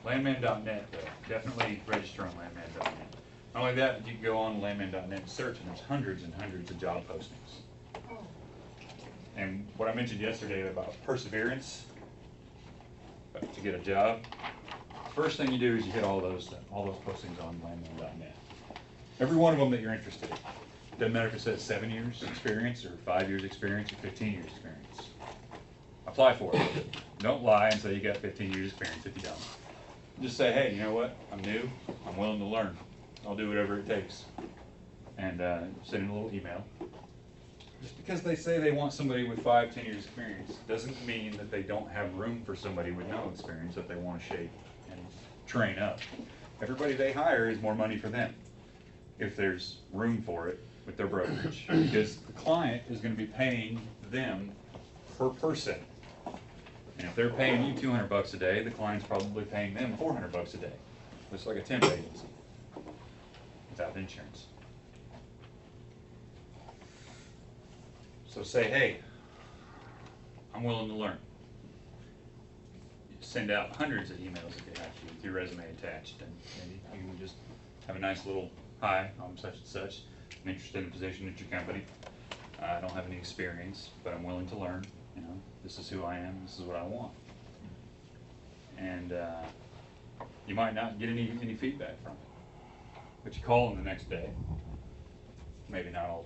Landman.net, though. Definitely register on Landman.net. Not only that, but you can go on Landman.net and search, and there's hundreds and hundreds of job postings. Oh, And what I mentioned yesterday about perseverance to get a job, first thing you do is you hit all those postings on Landman.net. Every one of them that you're interested in. Doesn't matter if it says 7 years experience or 5 years experience or 15 years experience. Apply for it. Don't lie and say you got 15 years experience if you don't. Just say, hey, you know what? I'm new. I'm willing to learn. I'll do whatever it takes. And send in a little email. Just because they say they want somebody with 5, 10 years experience doesn't mean that they don't have room for somebody with no experience that they want to shape and train up. Everybody they hire is more money for them if there's room for it with their brokerage, because the client is going to be paying them per person. And if they're paying you 200 bucks a day, the client's probably paying them 400 bucks a day. Just like a temp agency without insurance. So say, hey, I'm willing to learn. Send out hundreds of emails if you have to with your resume attached, and maybe you can just have a nice little, hi, I'm such and such. I'm interested in the position at your company. I don't have any experience, but I'm willing to learn. You know, this is who I am. This is what I want. And you might not get any feedback from it, but you call them the next day. Maybe not all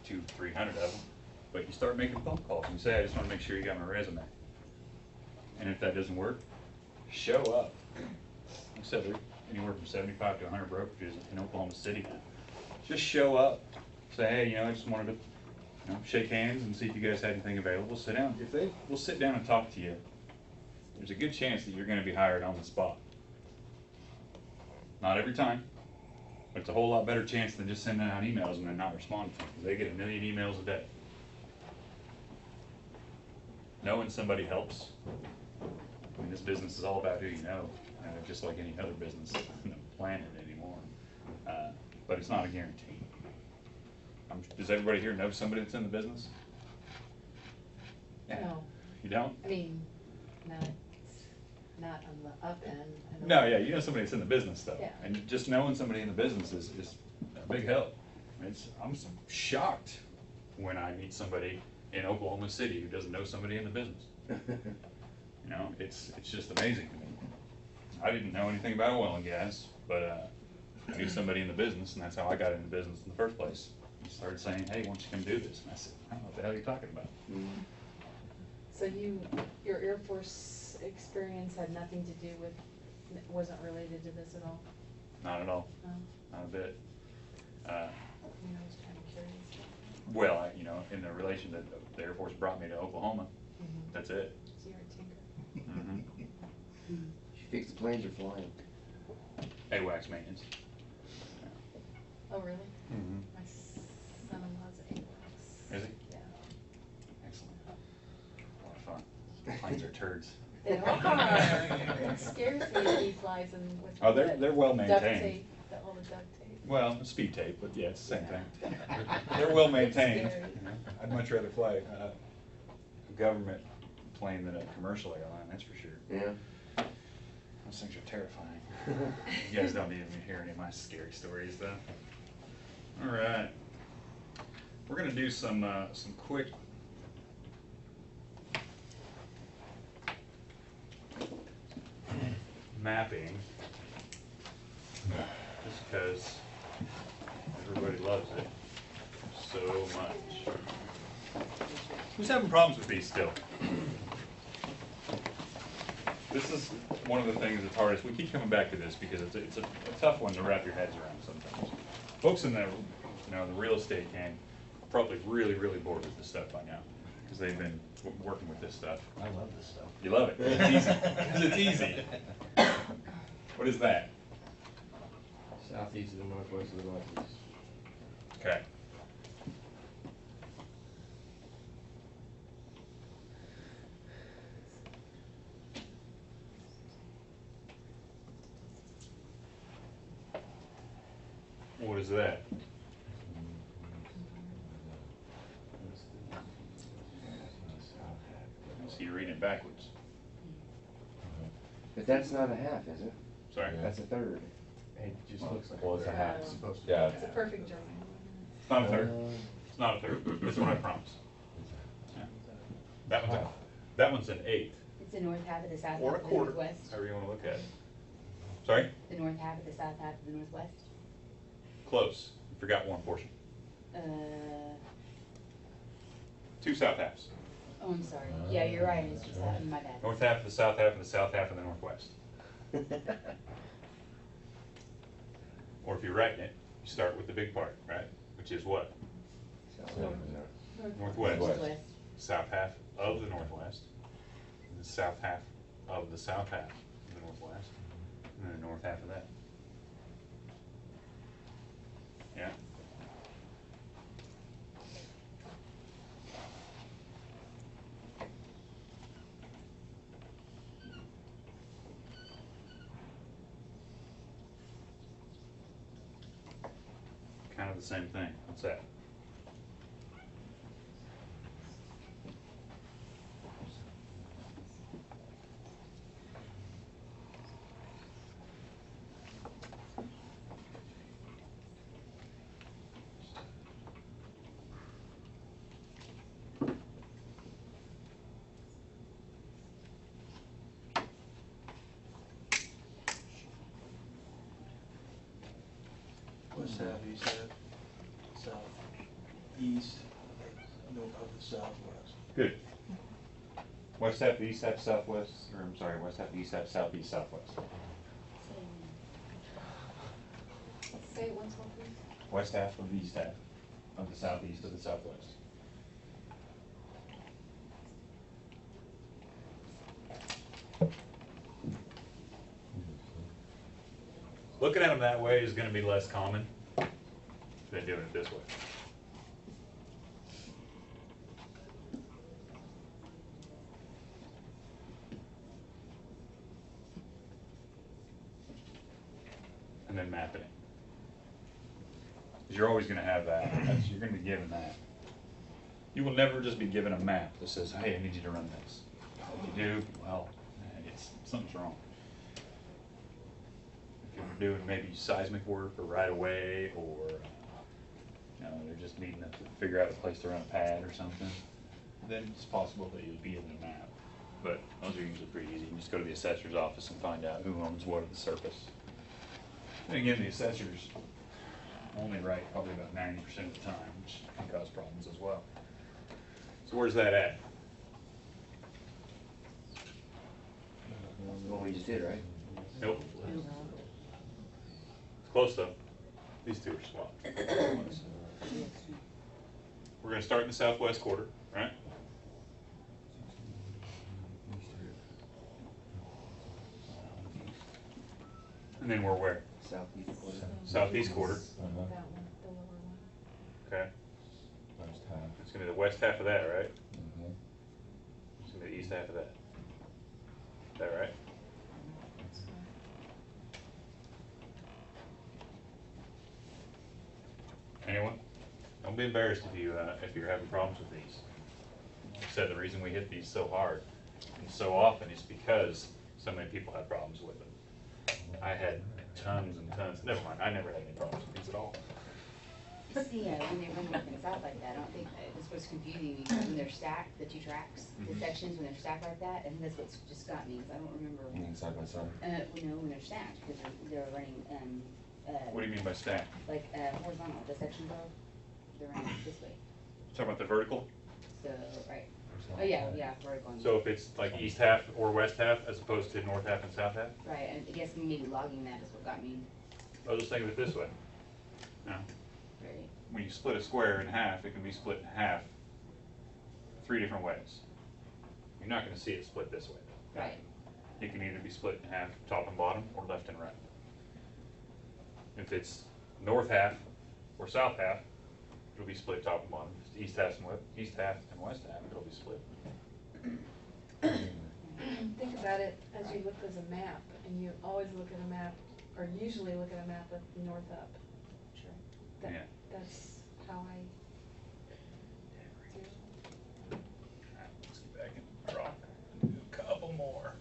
200, 300 of them, but you start making phone calls and say, I just want to make sure you got my resume. And if that doesn't work, show up. Like I said, there are anywhere from 75 to 100 brokerages in Oklahoma City now. Just show up. Say, hey, you know, I just wanted to shake hands and see if you guys had anything available. Sit down. If they will sit down and talk to you, there's a good chance that you're going to be hired on the spot. Not every time, but it's a whole lot better chance than just sending out emails and then not responding to them. They get 1 million emails a day. Knowing somebody helps. I mean, this business is all about who you know, just like any other business on the planet anymore. But it's not a guarantee. Does everybody here know somebody that's in the business? Yeah. no, You don't? I mean, not on the up end. I don't- No, yeah, you know somebody that's in the business though. Yeah. And just knowing somebody in the business is a big help. I mean, I'm shocked when I meet somebody in Oklahoma City who doesn't know somebody in the business. You know, it's just amazing to me. I didn't know anything about oil and gas, but I knew somebody in the business, and that's how I got into business in the first place. He started saying, hey, why don't you come do this? And I said, I don't know what the hell you're talking about. So your Air Force experience had nothing to do with, wasn't related to this at all? Not at all, No? not a bit. I mean, I was kind of curious. Well, in the relation that the Air Force brought me to Oklahoma, Mhm. that's it. So you're a tinker. Mm-hmm. You fix the planes you're flying. AWACS maintenance. Oh, really? Mm-hmm. My son-in-law's at AWACS. Is he? Yeah. Excellent. A lot of fun. Planes are turds. They are. It scares me if he flies in with. Oh, they're that well duct maintained. tape, all the duct tape. Well, speed tape, but yeah, it's the same thing. They're well maintained. Scary. I'd much rather fly a government plane than a commercial airline, that's for sure. Yeah. Those things are terrifying. You guys don't need me to hear any of my scary stories, though. All right, we're gonna do some quick mapping, just because everybody loves it so much. Who's having problems with these still? This is one of the things that's hardest. We keep coming back to this because it's a tough one to wrap your heads around sometimes. Folks in the the real estate game are probably really bored with this stuff by now because they've been working with this stuff. I love this stuff. You love it. It's easy. 'Cause it's easy. What is that? Southeast of the northwest of the northeast. Okay. What is that? So you're reading it backwards. But that's not a half, is it? Sorry? That's a third. It just looks like. Well, it's a half. It's supposed to Yeah. It's a perfect German. It's not a third. It's not a third. It's what I promised. Yeah. That one's an eighth, It's the north half of the south or half a of the quarter, northwest. however you wanna look at it. Sorry? The north half of the south half of the northwest. Close. You forgot one portion. Uh, Two south halves. oh, I'm sorry. Yeah, you're right. It's just that, my bad. North half of the south half, and the south half of the northwest. Or if you're writing it, you start with the big part, right? Which is what? Northwest. Northwest. South half of the northwest, and the south half of the south half of the northwest, and then the north half of that. Yeah? Kind of the same thing. What's that? West half, east half, south, east, north of the southwest. Good. West half, east half, southwest, or I'm sorry, west half, east half, southeast, southwest. Say it once more, please. West half of the east half of the southeast of the southwest. Looking at them that way is gonna be less common than doing it this way. And then mapping it. Because you're always gonna have that, you're gonna be given that. You will never just be given a map that says, hey, I need you to run this. If you do, well, something's wrong. If you're doing maybe seismic work or right of way, or, they're just needing to figure out a place to run a pad or something, then it's possible that you'll be in the map. But those are usually pretty easy. You can just go to the assessor's office and find out who owns what at the surface. And again, the assessors only write probably about 90% of the time, which can cause problems as well. So where's that at? What we just did, right? Nope. It's close though. These two are swapped. We're gonna start in the southwest quarter, right? And then we're where? Southeast quarter. Southeast quarter. That one, the lower one. Okay. West half. It's gonna be the west half of that, right? Mhm. It's gonna be the east half of that. Is that right? Anyone? Don't be embarrassed if you're having problems with these. Like I said, the reason we hit these so hard and so often is because so many people had problems with them. I had tons and tons, never mind, I never had any problems with these at all. See, when they run things out like that, I don't think, this was confusing me, when they're stacked, the two tracks, the Mhm. sections, when they're stacked like that, and that's what's just got me, 'cause I don't remember. You mean side by side? When they're stacked, because they're running, What do you mean by stack? like, horizontal, the sections are, they're running this way, Talking about the vertical? so, right. Oh, yeah, vertical. So if it's like east half or west half as opposed to north half and south half? Right, and I guess maybe logging that is what got me, I was just thinking of it this way. Now, right. when you split a square in half, it can be split in half 3 different ways. You're not gonna see it split this way. Right. It can either be split in half, top and bottom, or left and right. If it's north half or south half, it'll be split top and bottom. If it's east half and west half, it'll be split. Think about it as you look as a map, and you always look at a map, or usually look at a map with north up. Sure. That- Yeah. That's how I do. Alright, let's get back in the draw. Do a couple more.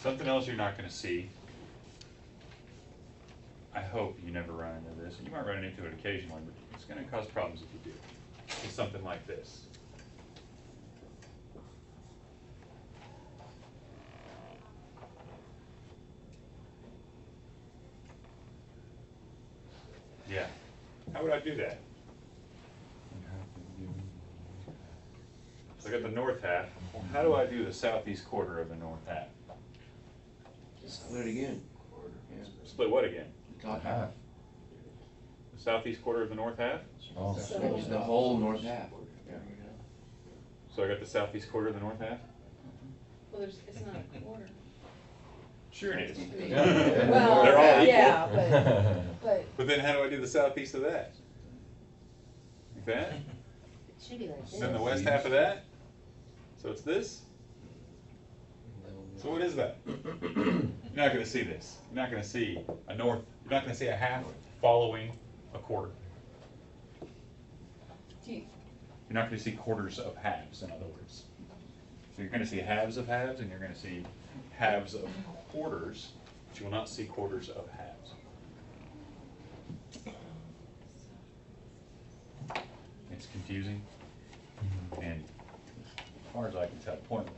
Something else you're not gonna see. I hope you never run into this. You might run into it occasionally, but it's gonna cause problems if you do. It's something like this. Yeah. How would I do that? So I got the north half. Well, how do I do the southeast quarter of the north half? Split it again. Yeah. Split what again? The top half. The southeast quarter of the north half? Oh. So- Which is the whole north half. Yeah. So I got the southeast quarter of the north half? Well, it's not a quarter. Sure it is. Yeah. Well, They're all equal. yeah, but But then how do I do the southeast of that? Like that? It should be like this. Then the west half of that? So it's this? So what is that? You're not gonna see this. You're not gonna see a north, you're not gonna see a half following a quarter. do you, You're not gonna see quarters of halves, in other words. So you're gonna see halves of halves, and you're gonna see halves of quarters, but you will not see quarters of halves. It's confusing, and as far as I can tell, pointless.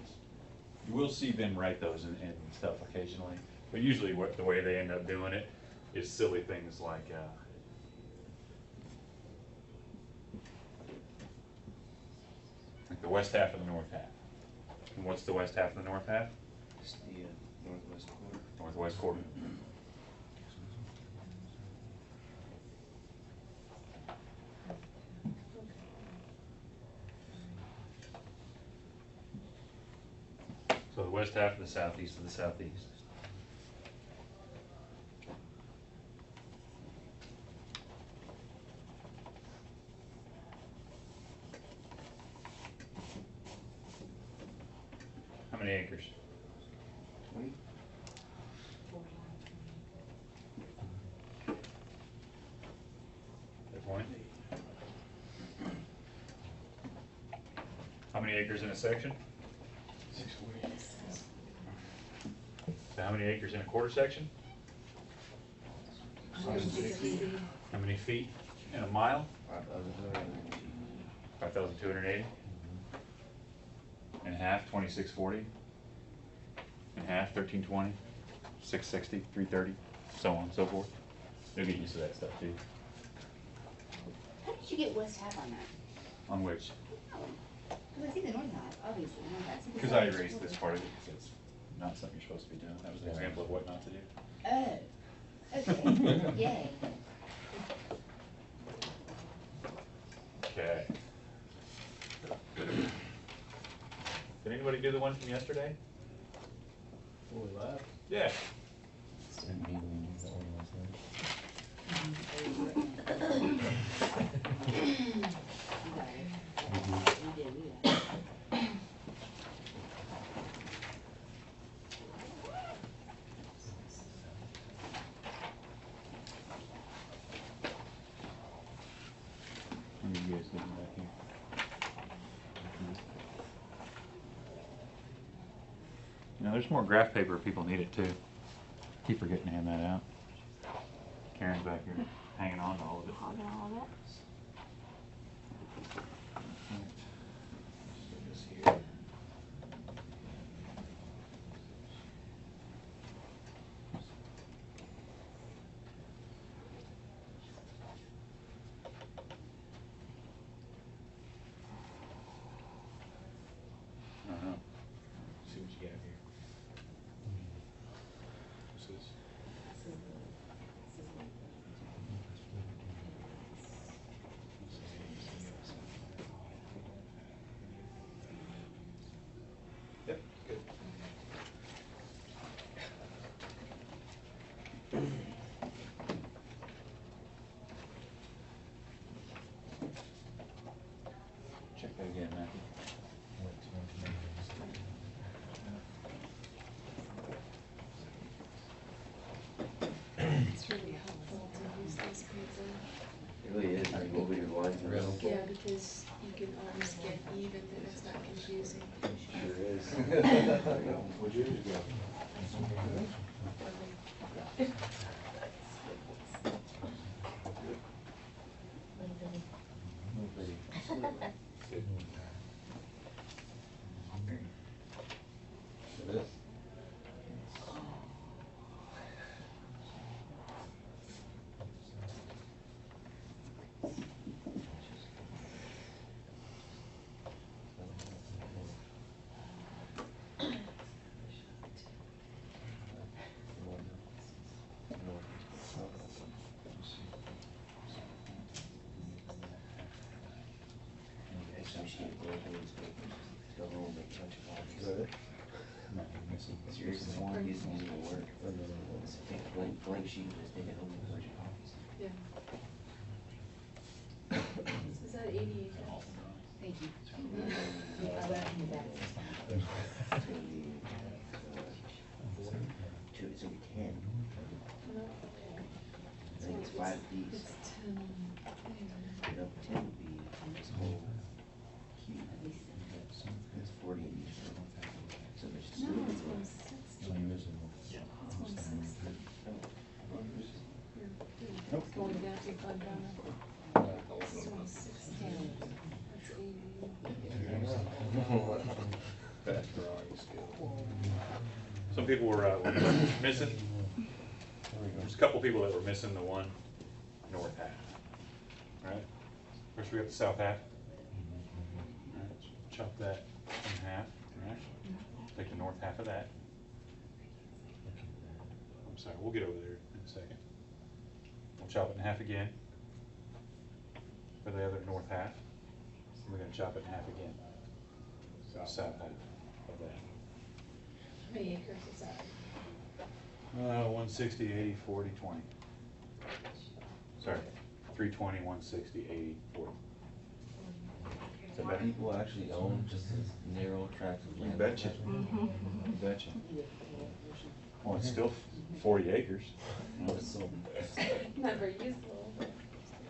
You will see them write those in stuff occasionally, but usually the way they end up doing it is silly things like, the west half of the north half. And what's the west half of the north half? It's the northwest quarter. Northwest quarter. So the west half of the southeast of the southeast. How many acres? 20? Good point. How many acres in a section? 640. So how many acres in a quarter section? 160. How many feet in a mile? 5,280. 5,280. In half, 2,640. In half, 1,320. 660, 330, so on and so forth. You'll get used to that stuff too. How did you get west half on that? On which? Because I see the north half, obviously, north half. see the Because I south erased this quarter. part of it, because it's not something you're supposed to be doing. That was an example of what not to do. Oh, okay, yay. Okay. Did anybody do the one from yesterday? When we left. Yeah. Didn't mean we used that one last night. You got it. We did, we got it. When are you guys getting back here? You know, there's more graph paper if people need it too. Keep forgetting to hand that out. Karen's back here hanging on to all of it. Hogging all of it. I don't know. See what you got here. This is, yep, good. Check that again, Matthew. It's really helpful to use this paper. It really is, like over your lines and Really? Yeah, because you can always get even and it's not confusing. Sure is. What'd yours go? It is. Actually, she had both of these papers. Go home, make a bunch of copies. Is that it? No, you're missing. Seriously, One. these things will work. Just take a blank sheet, just take it home, make a bunch of copies. Yeah. Is that 80 acres? Thank you. It's gonna be, two, it's gonna be 10. No. I think it's 5 apiece. It's 10. Get up 10 would be this whole cube. It's 40 in each. So there's just a No, little it's bit more. 160. Yeah. It's 160. Nope. It's going down to fund balance. It's 116. That's 80. Fast drawing skill. Some people were missing, there's a couple people that were missing the one north half, right? First we got the south half. All right, chop that in half, right? Take the north half of that. I'm sorry, we'll get over there in a second. We'll chop it in half again for the other north half. We're gonna chop it in half again. South half of that. How many acres is that? 160, 80, 40, 20. Sorry, 320, 160, 80, 40. So people actually own just this narrow tract of You land? betcha. Mm-hmm. You betcha. Well, it's still 40 acres. It's so- Not very useful.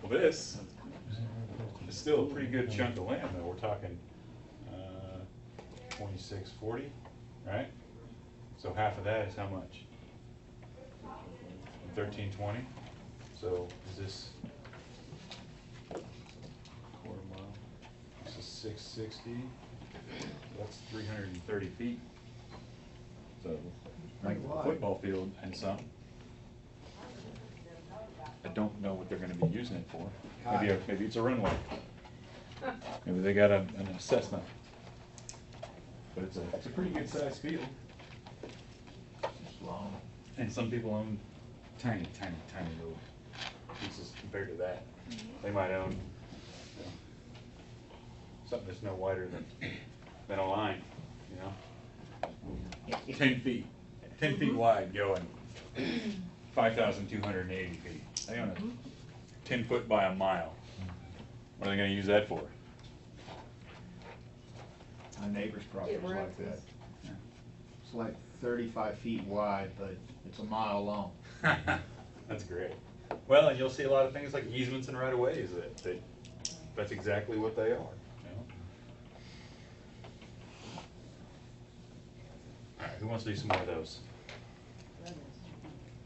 Well, this is still a pretty good chunk of land, though. We're talking 26, 40, right? So half of that is how much? 1320. So is this quarter mile? This is 660. That's 330 feet. So like a football field and some. I don't know what they're going to be using it for. Maybe it's a runway. Maybe they got an assessment. But it's a pretty good sized field. And some people own tiny, tiny, tiny little pieces compared to that. They might own, you know, something that's no wider than a line, you know? 10 feet, 10 feet wide going 5,280 feet. They own a 10 foot by a mile. What are they gonna use that for? My neighbor's property is like that. It's like 35 feet wide, but it's a mile long. That's great. Well, and you'll see a lot of things like easements and right-of-ways that's exactly what they are. You know? All right, who wants to do some more of those?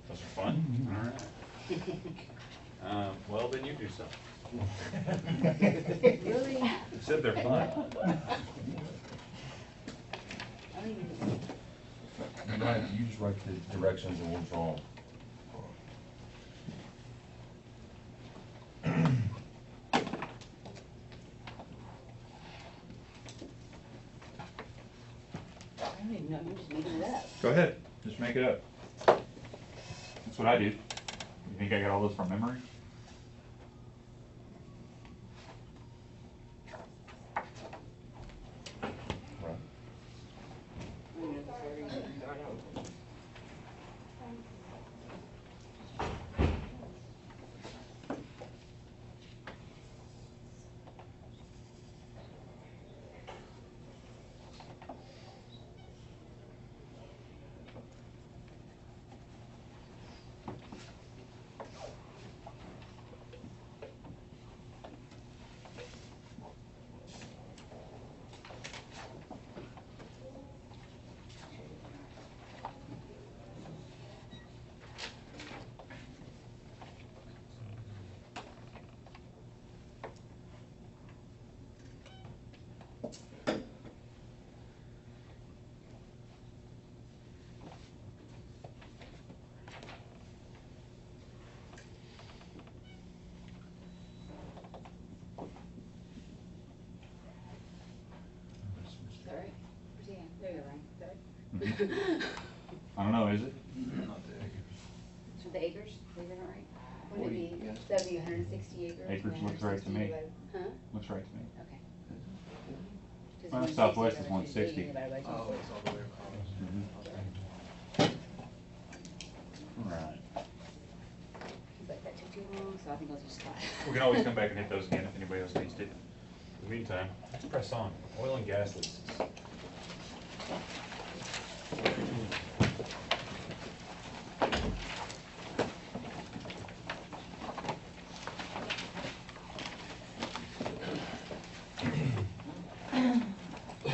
Those are fun? All right. Well, then you do some. Really? You said they're fun. I don't even, You just write the directions and we'll draw them. I don't even know, I'm just making it up. Go ahead, just make it up. That's what I do. You think I got all those from memory? Right. I don't know if I already got out. I don't know, is it? Not the acres. So the acres, is that right? Wouldn't 40, it be, yeah. that'd be 160 acres? Acres and looks right to 160 me. divided- Huh? Looks right to me. Okay. Well, 'Cause Southwest is 160 160. divided by Oh, 24. it's all the way across. Right. He's like, that took too long, so I think I'll just stop. We can always come back and hit those again if anybody else needs to. In the meantime, let's press on. Oil and gas leases.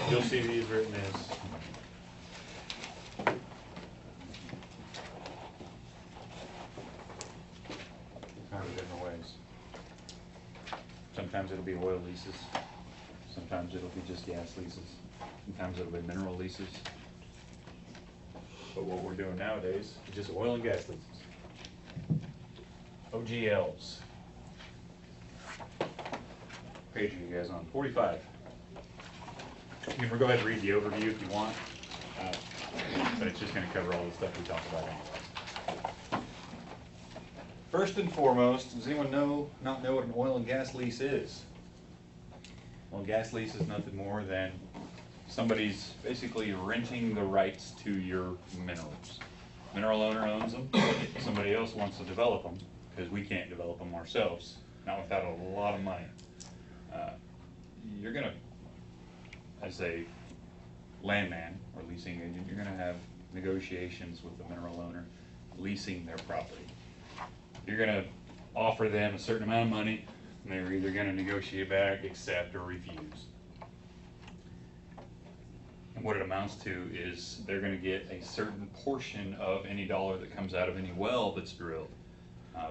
You'll see these written as kind of different ways. Sometimes it'll be oil leases, sometimes it'll be just gas leases, sometimes it'll be mineral leases. But what we're doing nowadays is just oil and gas leases. OGLs. Page are you guys on? 45. You can go ahead and read the overview if you want, but it's just gonna cover all the stuff we talked about anyways. First and foremost, does anyone not know what an oil and gas lease is? Well, a gas lease is nothing more than somebody's basically renting the rights to your minerals. Mineral owner owns them, somebody else wants to develop them, because we can't develop them ourselves, not without a lot of money. You're gonna, as a landman or leasing agent, you're gonna have negotiations with the mineral owner leasing their property. You're gonna offer them a certain amount of money, and they're either gonna negotiate back, accept, or refuse. And what it amounts to is they're gonna get a certain portion of any dollar that comes out of any well that's drilled,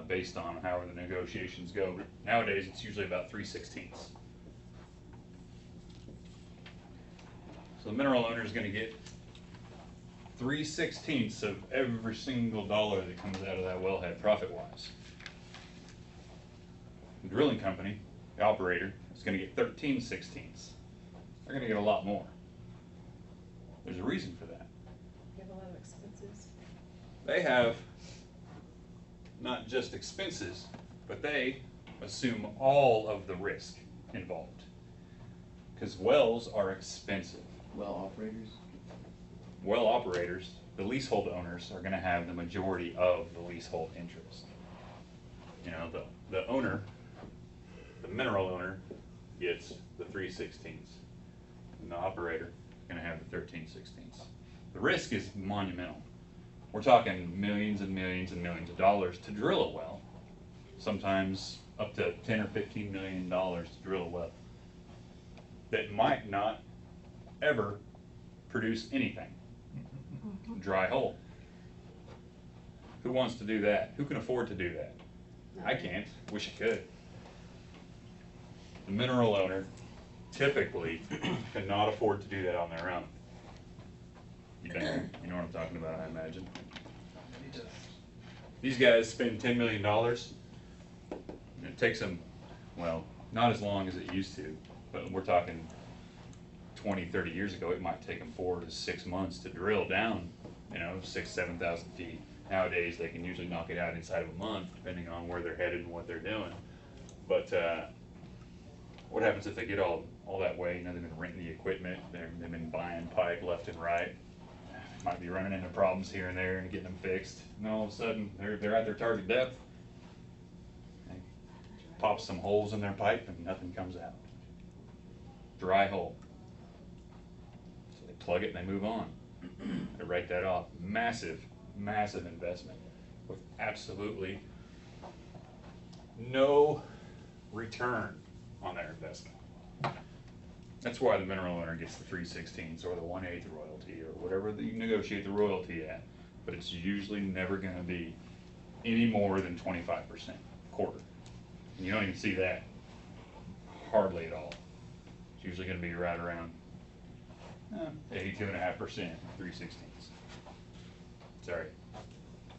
based on however the negotiations go. But nowadays, it's usually about 3/16. So the mineral owner is gonna get 3/16 of every single dollar that comes out of that wellhead profit-wise. The drilling company, the operator, is gonna get 13/16. They're gonna get a lot more. There's a reason for that. You have a lot of expenses. They have not just expenses, but they assume all of the risk involved. Because wells are expensive. Well operators, Well operators, the leasehold owners, are gonna have the majority of the leasehold interest. You know, the owner, the mineral owner, gets the 3/16, and the operator is gonna have the 13/16. The risk is monumental. We're talking millions and millions and millions of dollars to drill a well. Sometimes up to 10 or 15 million dollars to drill a well. That might not ever produce anything. Dry hole. Who wants to do that? Who can afford to do that? I can't. Wish I could. The mineral owner typically cannot afford to do that on their own. You know what I'm talking about, I imagine. He does. These guys spend $10 million. And it takes them, well, not as long as it used to, but we're talking 20, 30 years ago, it might take them 4 to 6 months to drill down, 6,000, 7,000 feet. Nowadays, they can usually knock it out inside of a month, depending on where they're headed and what they're doing. But what happens if they get all that way? They've been renting the equipment, they've been buying pipe left and right. Might be running into problems here and there and getting them fixed. And all of a sudden, they're at their target depth. They pop some holes in their pipe and nothing comes out. Dry hole. So they plug it and they move on. They write that off. Massive, massive investment with absolutely no return on their investment. That's why the mineral owner gets the 3/16 or the 1/8 royalty or whatever you negotiate the royalty at, but it's usually never gonna be any more than 25%, quarter. And you don't even see that hardly at all. It's usually gonna be right around 82.5%, 3/16. Sorry,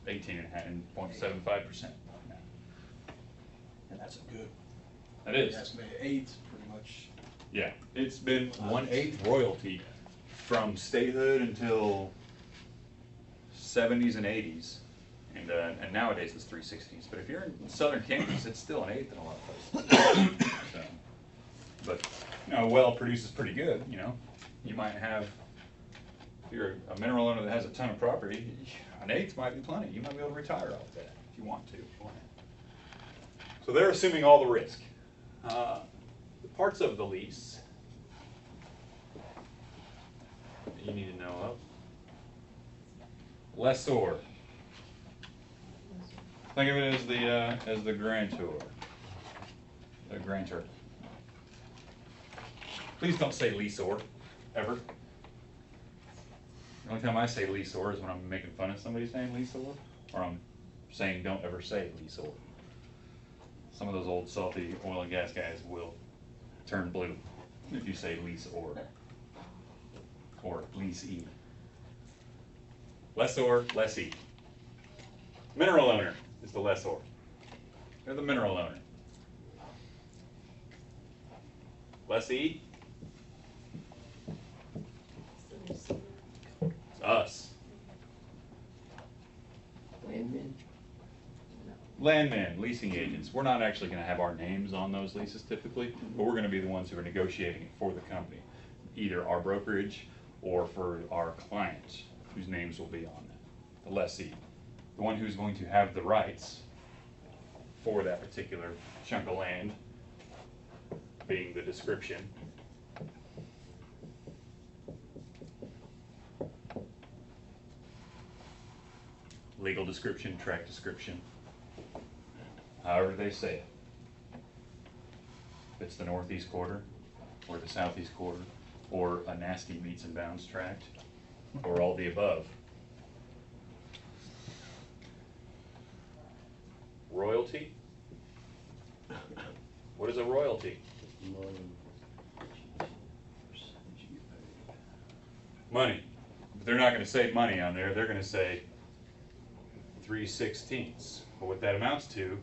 18.75%. And that's a good. That is. That's made eight's pretty much. Yeah, it's been 1/8 royalty from statehood until 70s and 80s, and nowadays it's 3/16. But if you're in southern Kansas, it's still an eighth in a lot of places. So, but you know, a well produces pretty good. You know, you might have, if you're a mineral owner that has a ton of property, an eighth might be plenty. You might be able to retire off that if you want to. So they're assuming all the risk. The parts of the lease that you need to know of. Lessor. Think of it as the grantor. The grantor. Please don't say leaseor, ever. The only time I say leaseor is when I'm making fun of somebody saying leaseor, or I'm saying don't ever say leaseor. Some of those old salty oil and gas guys will turn blue if you say leaseor or leasee. Lessor, lessee. Mineral owner is the lessor. They're the mineral owner. Lessee, it's us. Landman. Landmen, leasing agents. We're not actually going to have our names on those leases typically, but we're going to be the ones who are negotiating it for the company, either our brokerage or for our clients, whose names will be on that. The lessee, the one who's going to have the rights for that particular chunk of land, being the description. Legal description, tract description, however they say it. If it's the northeast quarter, or the southeast quarter, or a nasty meets and bounds tract, or all the above. Royalty? What is a royalty? Money. But they're not going to say money on there, they're going to say 3/16. But what that amounts to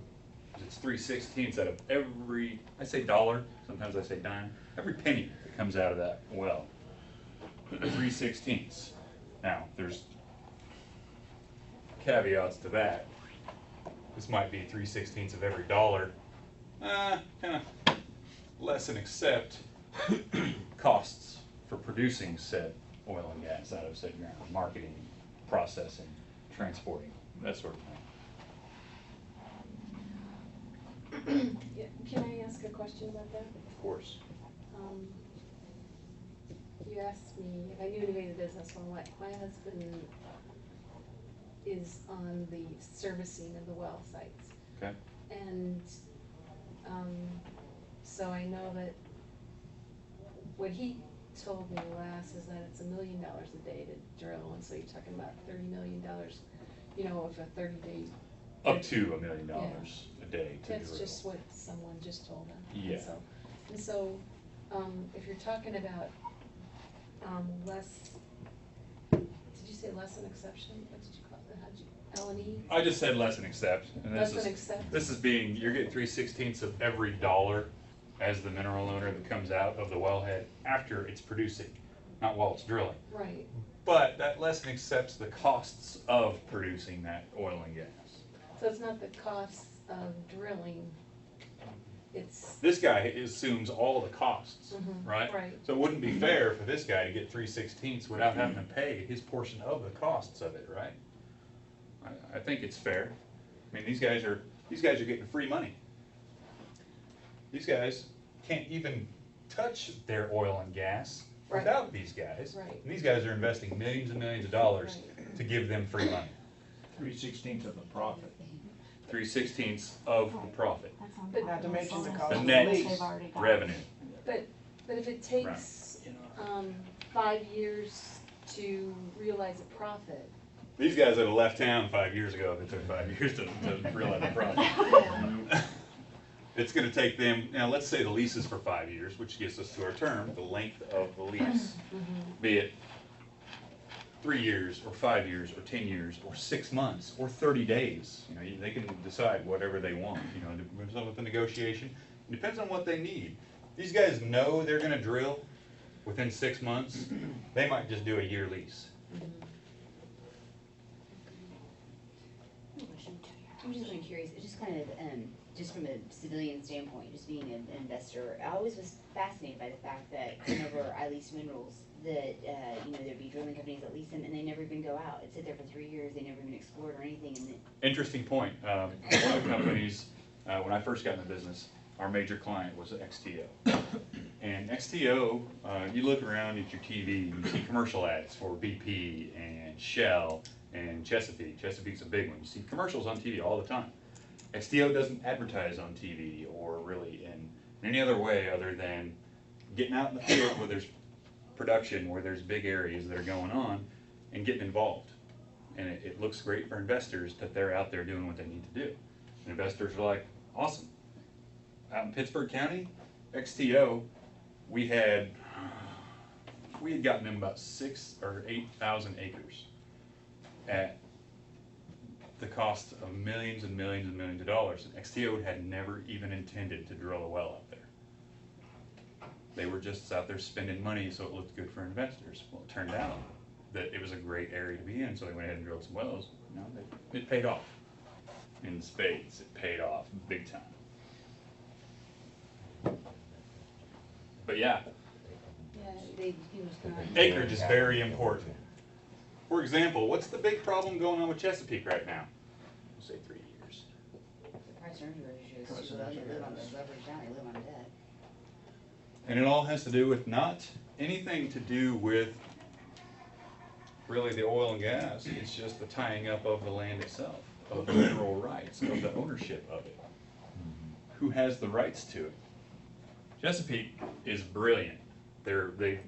is it's 3/16 out of every, I say dollar, sometimes I say dime, every penny that comes out of that well. 3/16. Now, there's caveats to that. This might be 3/16 of every dollar. Kind of less and accept costs for producing said oil and gas out of said ground, marketing, processing, transporting, that sort of thing. Yeah, can I ask a question about that? Of course. You asked me if I knew anybody in the business. Well, my husband is on the servicing of the well sites. Okay. And so I know that what he told me last is that it's $1 million a day to drill, and so you're talking about $30 million, you know, of a 30-day. Up to $1 million a day to That's drill. just what someone just told him. Yeah. And so, if you're talking about less, did you say less an exception? What did you call it? How'd you, L&E? I just said less than accept. And Less than accept. This is being, you're getting 3/16 of every dollar as the mineral owner that comes out of the wellhead after it's producing, not while it's drilling. Right. But that less than accepts the costs of producing that oil and gas. So it's not the cost of drilling, it's, This guy assumes all the costs, Mhm, right? right. So it wouldn't be fair for this guy to get 3/16 without having to pay his portion of the costs of it, right? I think it's fair. I mean, these guys are getting free money. These guys can't even touch their oil and gas Right. without these guys. Right. And these guys are investing millions and millions of dollars to give them free money. 3/16 of the profit. 3/16 of the profit, But- Not to mention the cost the of the net lease. revenue. but if it takes, 5 years to realize a profit. These guys that have left town 5 years ago, it took 5 years to realize the profit. Yeah. It's gonna take them, now let's say the lease is for 5 years, which gets us to our term, the length of the lease. Be it 3 years, or 5 years, or 10 years, or 6 months, or 30 days. You know, they can decide whatever they want, you know, depends on the negotiation, it depends on what they need. These guys know they're gonna drill within 6 months, they might just do a year lease. I'm just kind of curious, it's just kind of, just from a civilian standpoint, just being an investor, I always was fascinated by the fact that whenever I leased minerals, that, you know, there'd be drilling companies that lease them and they never even go out. It'd sit there for 3 years, they never even explored or anything, and then, Interesting point. One of the companies, when I first got in the business, our major client was XTO. And XTO, you look around at your TV, you see commercial ads for BP and Shell and Chesapeake. Chesapeake's a big one. You see commercials on TV all the time. XTO doesn't advertise on TV or really in any other way other than getting out in the field where there's production, where there's big areas that are going on, and getting involved. And it looks great for investors that they're out there doing what they need to do. And investors are like, awesome. Out in Pittsburgh County, XTO, we had gotten them about 6,000 or 8,000 acres at the cost of millions and millions and millions of dollars. And XTO had never even intended to drill a well out there. They were just out there spending money so it looked good for investors. Well, it turned out that it was a great area to be in, so they went ahead and drilled some wells. You know, it paid off in spades. It paid off big time. But yeah, yeah, he was kind of. acreage is very important. For example, what's the big problem going on with Chesapeake right now? We'll say 3 years. The price earnings ratio is too low, they live on the leverage down, they live on debt. And it all has to do with not anything to do with really the oil and gas. It's just the tying up of the land itself, of the mineral rights, of the ownership of it. Who has the rights to it? Chesapeake is brilliant. They've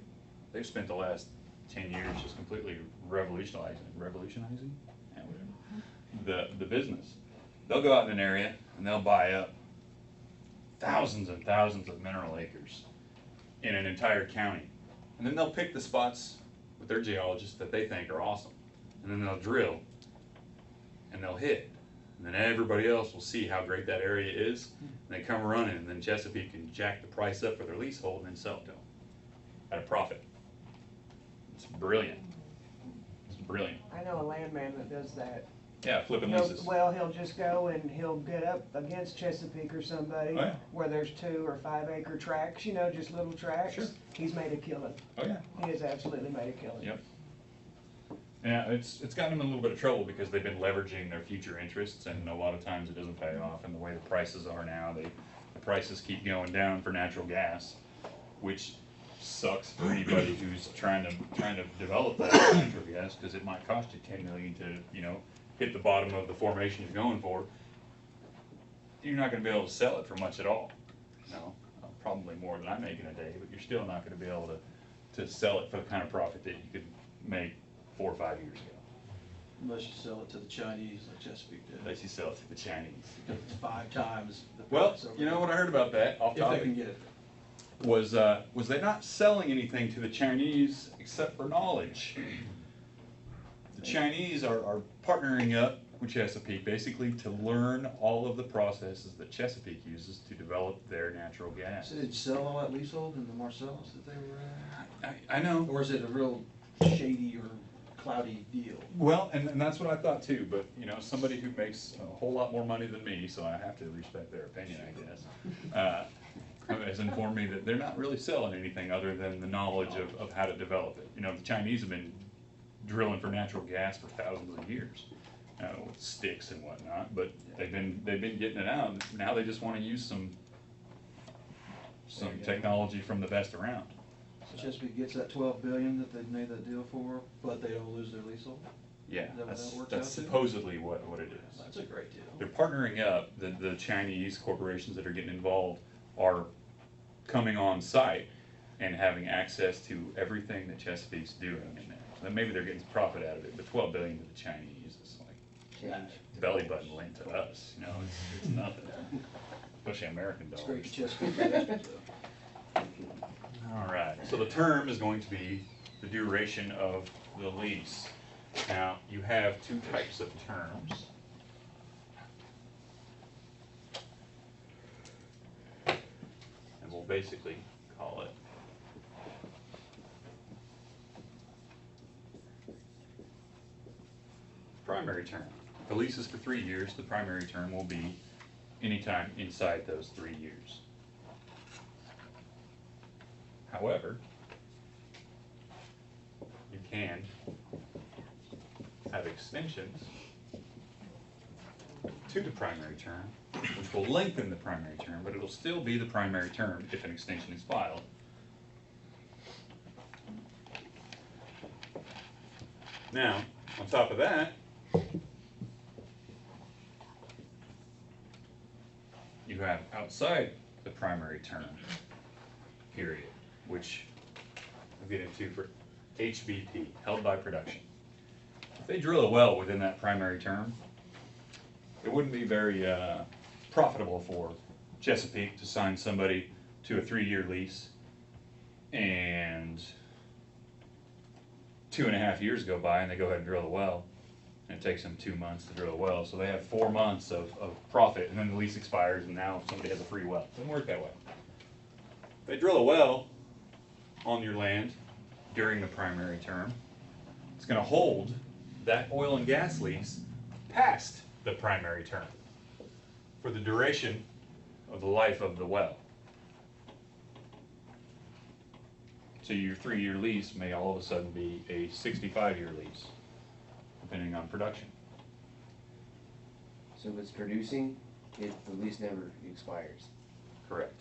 spent the last 10 years just completely revolutionizing, yeah, whatever, the business. They'll go out in an area and they'll buy up thousands and thousands of mineral acres in an entire county. And then they'll pick the spots with their geologists that they think are awesome. And then they'll drill and they'll hit. And then everybody else will see how great that area is. And they come running, and then Chesapeake can jack the price up for their leasehold and then sell it to them at a profit. It's brilliant. It's brilliant. I know a landman that does that. Yeah, flipping He'll- leases. Well, he'll just go and he'll get up against Chesapeake or somebody Oh, yeah. where there's 2 or 5 acre tracts, you know, just little tracts. Sure. He's made a killing. Oh yeah. He has absolutely made a killing. Yep. Yeah, it's gotten them in a little bit of trouble because they've been leveraging their future interests, and a lot of times it doesn't pay off. And the way the prices are now, the prices keep going down for natural gas, which sucks for anybody who's trying to develop that natural gas, because it might cost you $10 million to, you know, hit the bottom of the formation you're going for. You're not going to be able to sell it for much at all. No, probably more than I make in a day, but you're still not going to be able to sell it for the kind of profit that you could make 4 or 5 years ago. Unless you sell it to the Chinese like Chesapeake did. Unless you sell it to the Chinese. Because it's 5 times the Well, price over you know there. what I heard about that off If they topic can get it. was they not selling anything to the Chinese except for knowledge. The Chinese are partnering up with Chesapeake basically to learn all of the processes that Chesapeake uses to develop their natural gas. So did you sell all that leasehold in the Marcellus that they were I know. Or is it a real shady or cloudy deal? Well, and that's what I thought too, but you know, somebody who makes a whole lot more money than me, so I have to respect their opinion, I guess, has informed me that they're not really selling anything other than the knowledge of how to develop it. You know, the Chinese have been drilling for natural gas for thousands of years, with sticks and whatnot, but they've been getting it out. Now they just want to use some technology from the best around. So Chesapeake gets that 12 billion that they made that deal for, but they don't lose their leasehold? Yeah, Is that what that's that works that's out to? supposedly what it is. That's a great deal. They're partnering up. The Chinese corporations that are getting involved are coming on site and having access to everything that Chesapeake's doing in there. So then maybe they're getting profit out of it, but 12 billion to the Chinese is like belly button lent to us. You know, it's nothing, especially American It's dollars. great for Chesapeake investors, though. All right, so the term is going to be the duration of the lease. Now, you have 2 types of terms. And we'll basically call it primary term. If the lease is for 3 years, the primary term will be anytime inside those 3 years. However, you can have extensions to the primary term, which will lengthen the primary term, but it'll still be the primary term if an extension is filed. Now, on top of that, you have outside the primary term period, which I'll get into for HBP, held by production. If they drill a well within that primary term, it wouldn't be very profitable for Chesapeake to sign somebody to a 3-year lease and 2.5 years go by and they go ahead and drill a well, and it takes them 2 months to drill a well, so they have 4 months of profit, and then the lease expires and now somebody has a free well. It doesn't work that way. If they drill a well on your land during the primary term, it's going to hold that oil and gas lease past the primary term for the duration of the life of the well. So your 3-year lease may all of a sudden be a 65-year lease, depending on production. So if it's producing, the lease never expires. Correct.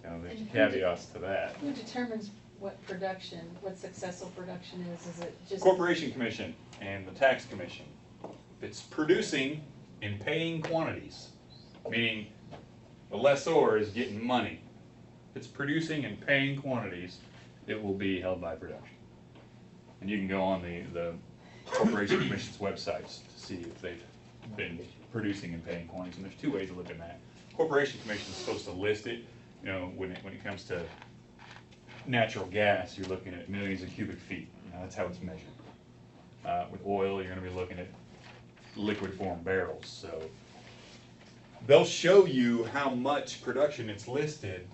Now, there's caveats to that. Who determines what production, what successful production is? Is it just? Corporation Commission and the Tax Commission. If it's producing in paying quantities, meaning the lessor is getting money. If it's producing in paying quantities, it will be held by production. And you can go on the Corporation Commission's websites to see if they've been producing in paying quantities. And there's 2 ways of looking at it. Corporation Commission is supposed to list it. You know, when it comes to natural gas, you're looking at millions of cubic feet. You know, that's how it's measured. With oil, you're going to be looking at liquid form barrels. So they'll show you how much production it's listed,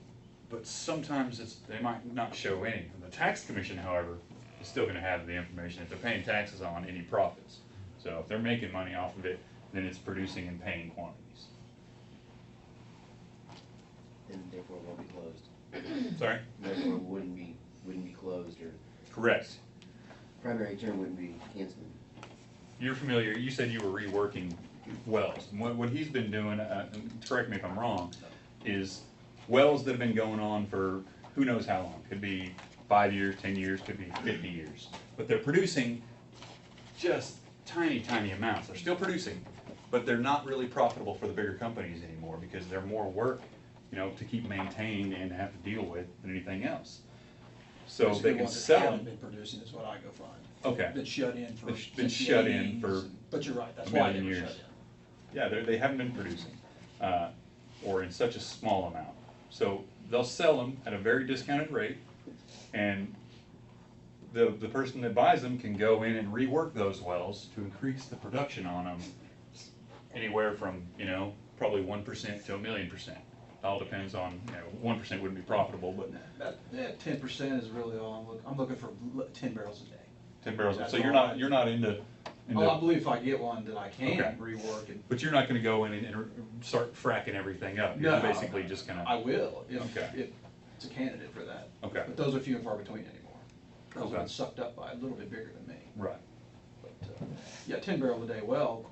but sometimes they might not show any. The Tax Commission, however, is still going to have the information if they're paying taxes on any profits. So if they're making money off of it, then it's producing in paying quantities. And therefore won't be closed. Sorry? Therefore wouldn't be closed, or Correct. primary term wouldn't be canceled. You're familiar, you said you were reworking wells. And what he's been doing, and correct me if I'm wrong, is wells that have been going on for who knows how long. Could be 5 years, 10 years, could be 50 years. But they're producing just tiny, tiny amounts. They're still producing, but they're not really profitable for the bigger companies anymore because they're more work, you know, to keep maintained and have to deal with than anything else. So Basically, they can ones that sell haven't them. been producing is what I go find. Okay. Been shut in for. They've been since the shut in 80s, for But you're right, that's a why they million were years. shut in. Yeah, they haven't been producing, or in such a small amount. So they'll sell them at a very discounted rate, and the person that buys them can go in and rework those wells to increase the production on them anywhere from, you know, probably 1% to 1,000,000%. All depends on, you know, 1% wouldn't be profitable, but Yeah, 10% is really all I'm looking for 10 barrels a day. 10 barrels. That's So you're all not, you're not into, Oh, I believe if I get one that I can Okay. rework and. but you're not gonna go in and start fracking everything up. You're No, basically just gonna. I will, Okay. if it's a candidate for that. Okay. But those are few and far between anymore. Those have Okay. been sucked up by a little bit bigger than me. Right. But, yeah, 10 barrel a day well,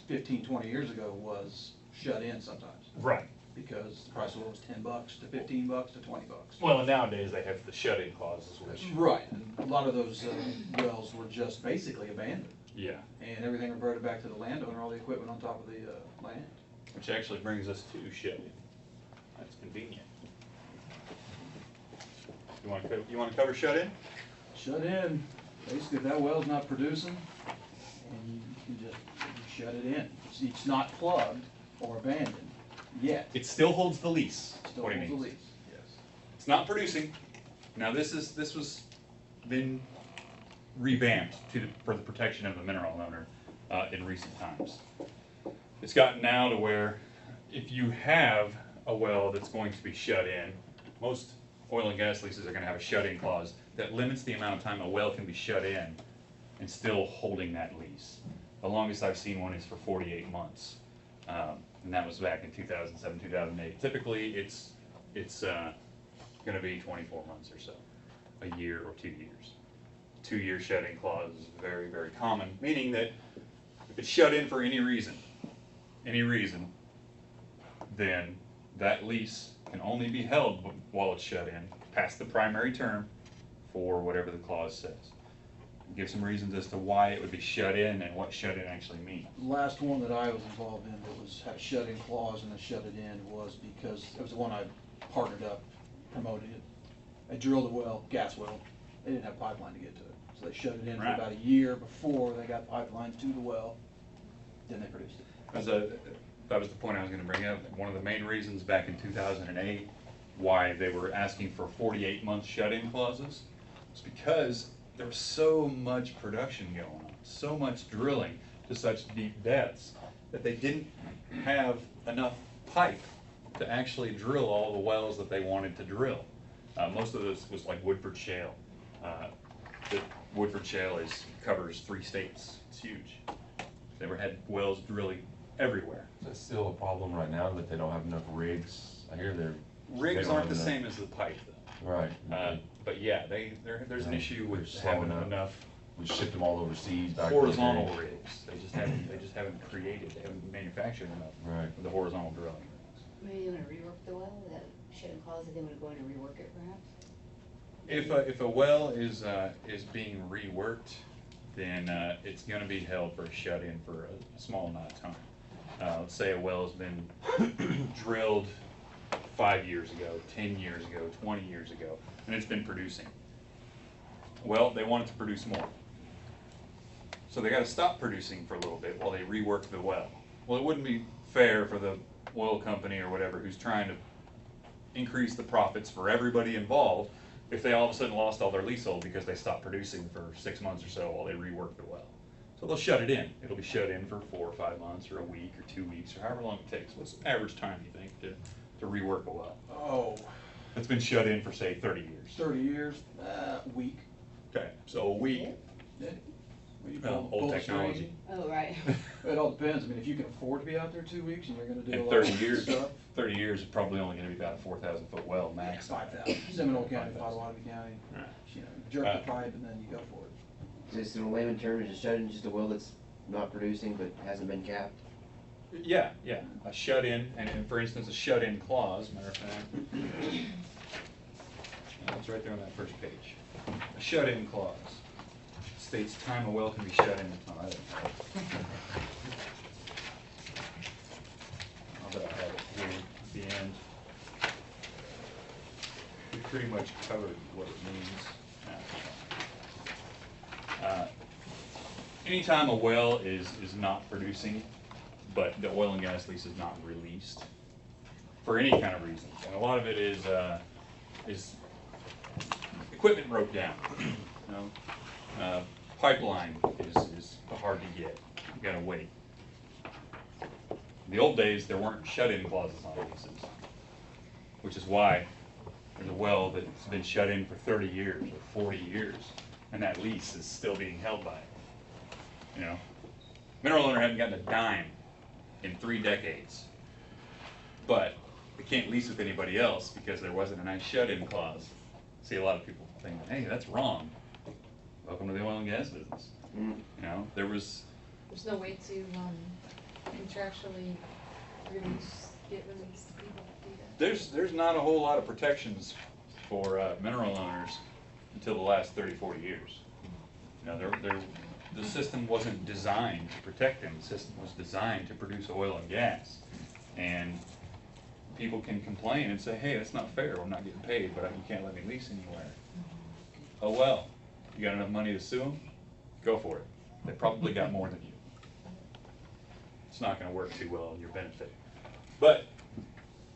15, 20 years ago was shut in sometimes. Right. Because the price of oil was $10 to $15 to $20. Well, and nowadays they have the shut-in clauses, which. Right, and a lot of those wells were just basically abandoned, Yeah, and everything reverted back to the landowner, all the equipment on top of the land. which actually brings us to shut-in. That's convenient. You wanna cover shut-in? Shut in, basically if that well's not producing, and you can just shut it in. It's not plugged or abandoned yet. It still holds the lease, Still what he holds the means. lease, yes. It's not producing. Now, this was been revamped for the protection of the mineral owner in recent times. It's gotten now to where if you have a well that's going to be shut in, most oil and gas leases are gonna have a shut-in clause that limits the amount of time a well can be shut in and still holding that lease. The longest I've seen one is for 48 months. And that was back in 2007, 2008. Typically, it's gonna be 24 months or so, a year or 2 years. 2-year shut-in clause is very, very common, meaning that if it's shut in for any reason, then that lease can only be held while it's shut in, past the primary term, for whatever the clause says. Give some reasons as to why it would be shut in and what shut in actually means. The last one that I was involved in that was, had a shut-in clause and a shut-it in was because, it was the one I partnered up, promoted it. I drilled a well, gas well, they didn't have pipeline to get to it, so they shut it in for Right. about a year before they got pipeline to the well, then they produced it. That was the point I was gonna bring up. One of the main reasons back in 2008 why they were asking for 48-month shut-in clauses was because there was so much production going on, so much drilling to such deep depths that they didn't have enough pipe to actually drill all the wells that they wanted to drill. Most of this was like Woodford Shale. The Woodford Shale covers 3 states. It's huge. They had wells drilling everywhere. That's still a problem right now, that they don't have enough rigs. I hear they're. Rigs they don't aren't the have same as the pipe, though. Right. But yeah, there's an issue with They're slowing having up. enough We shipped them all overseas back. in the horizontal day. rigs. They just haven't created, they haven't manufactured enough Right. of the horizontal drilling rigs. Maybe they wanna rework the well, that shut-in clause, if they wanna go in and rework it perhaps? If a well is being reworked, then it's gonna be held for a shut-in for a small amount of time. Let's say a well's been drilled 5 years ago, 10 years ago, 20 years ago, and it's been producing. Well, they want it to produce more. So they gotta stop producing for a little bit while they rework the well. Well, it wouldn't be fair for the oil company or whatever who's trying to increase the profits for everybody involved if they all of a sudden lost all their leasehold because they stopped producing for 6 months or so while they rework the well. So they'll shut it in. It'll be shut in for 4 or 5 months or a week or 2 weeks or however long it takes. What's the average time, you think, to rework a well? Oh, It's been shut in for, say, 30 years. 30 years, week. Okay, so a week. Yeah. Well, you Old pull the technology. string. Oh, right. It all depends, I mean, if you can afford to be out there 2 weeks and you're gonna do a In lot 30 of years, stuff. 30 years is probably only gonna be about a 4,000-foot well max. 5,000, Seminole County, Potawatomi County, Right. you know, jerk the pipe and then you go for it. Just in layman terms, is a shut-in just a well that's not producing but hasn't been capped? Yeah, a shut-in, and for instance, a shut-in clause, matter of fact. It's right there on that first page. A shut-in clause states time a well can be shut in. Oh, I didn't have it. I'll bet I have it here at the end. We pretty much covered what it means. Anytime a well is not producing, but the oil and gas lease is not released, for any kind of reason, and a lot of it is equipment broke down, you know? Pipeline is hard to get, you gotta wait. In the old days, there weren't shut-in clauses on leases, which is why there's a well that's been shut in for 30 years or 40 years, and that lease is still being held by it. You know, mineral owner hasn't gotten a dime in 3 decades, but they can't lease with anybody else because there wasn't a nice shut-in clause. See, a lot of people think, hey, that's wrong. Welcome to the oil and gas business. Mm. You know, There's no way to contractually get released to people that do that. there's not a whole lot of protections for mineral owners until the last 30, 40 years. You know, the system wasn't designed to protect them. The system was designed to produce oil and gas. And people can complain and say, hey, that's not fair, I'm not getting paid, but you can't let me lease anywhere. Oh well, you got enough money to sue them? Go for it. They probably got more than you. It's not gonna work too well in your benefit. But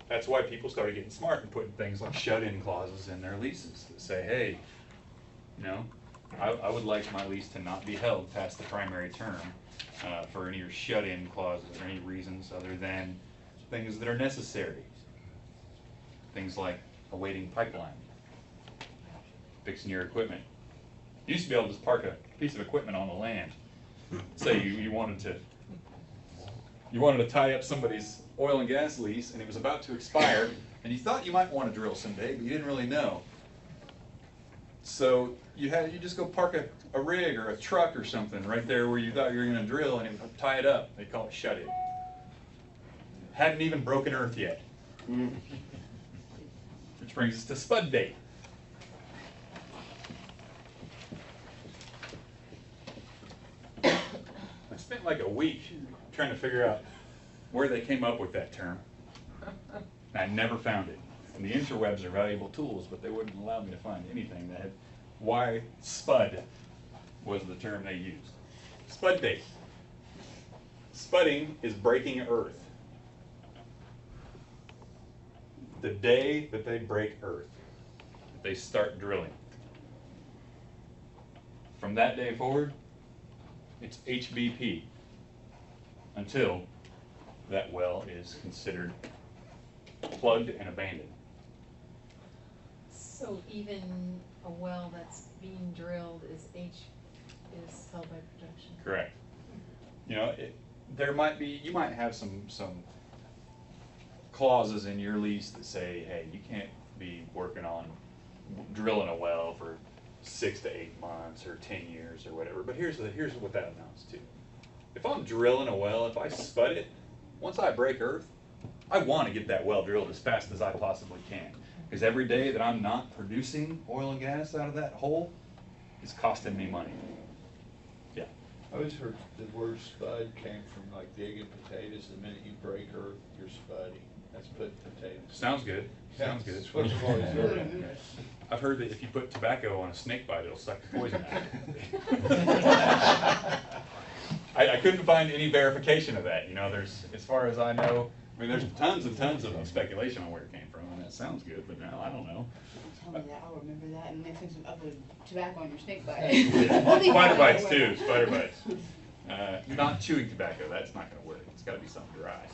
that's why people started getting smart and putting things like shut-in clauses in their leases that say, hey, you know, I would like my lease to not be held past the primary term for any shut-in clauses or any reasons other than things that are necessary. Things like awaiting pipeline, fixing your equipment. You used to be able to just park a piece of equipment on the land say you wanted to tie up somebody's oil and gas lease, and it was about to expire, and you thought you might want to drill someday, but you didn't really know. So you just go park a rig or a truck or something right there where you thought you were going to drill, and it would tie it up. They call it shut-in. Hadn't even broken earth yet. Which brings us to spud bait. I spent like a week trying to figure out where they came up with that term. And I never found it. And the interwebs are valuable tools, but they wouldn't allow me to find anything that had why spud was the term they used. Spud bait. Spudding is breaking earth. The day that they break earth, they start drilling. From that day forward, it's HBP until that well is considered plugged and abandoned. So even a well that's being drilled is held by production? Correct. You know, you might have some clauses in your lease that say, hey, you can't be working on drilling a well for 6 to 8 months or 10 years or whatever. But here's what that amounts to. If I'm drilling a well, if I spud it, once I break earth, I want to get that well drilled as fast as I possibly can. Because every day that I'm not producing oil and gas out of that hole is costing me money. Yeah. I always heard the word spud came from like digging potatoes. The minute you break earth, you're spudding. That's putting potatoes. Sounds good. Sounds good. That's what I've always heard. I've heard that if you put tobacco on a snake bite, it'll suck the poison out. I couldn't find any verification of that. You know, as far as I know, I mean, there's tons and tons of speculation on where it came from, and that sounds good, but now I don't know. Tell me that, I'll remember that, and next time I put tobacco on your snake bite. Spider bites too, spider bites. Not chewing tobacco, that's not gonna work. It's gotta be something dry.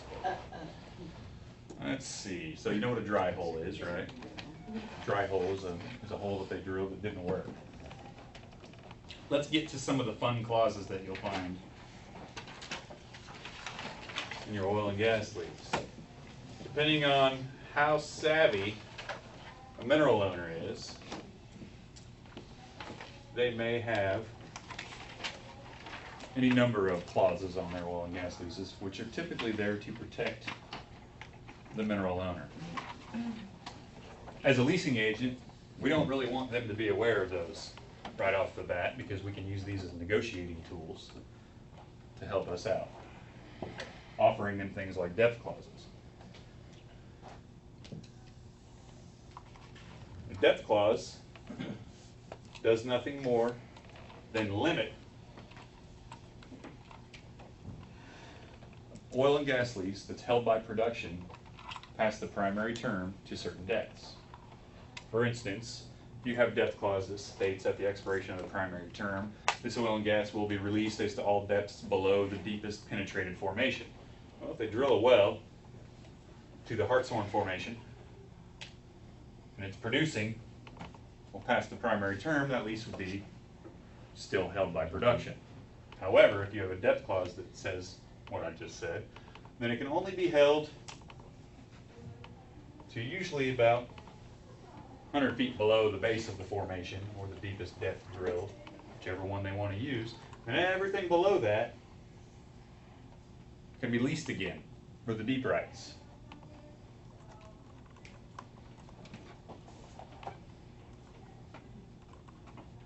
Let's see, so you know what a dry hole is, right? Dry hole is a hole that they drilled that didn't work. Let's get to some of the fun clauses that you'll find in your oil and gas lease. Depending on how savvy a mineral owner is, they may have any number of clauses on their oil and gas leases, which are typically there to protect the mineral owner. As a leasing agent, we don't really want them to be aware of those right off the bat, because we can use these as negotiating tools to help us out, offering them things like depth clauses. The depth clause does nothing more than limit oil and gas lease that's held by production past the primary term to certain depths. For instance, you have a depth clause that states at the expiration of the primary term, this oil and gas will be released as to all depths below the deepest penetrated formation. Well, if they drill a well to the Hartshorn Formation and it's producing, well, past the primary term, that lease would be still held by production. However, if you have a depth clause that says what I just said, then it can only be held to usually about 100 feet below the base of the formation, or the deepest depth drilled, whichever one they want to use. And everything below that can be leased again for the deep rights.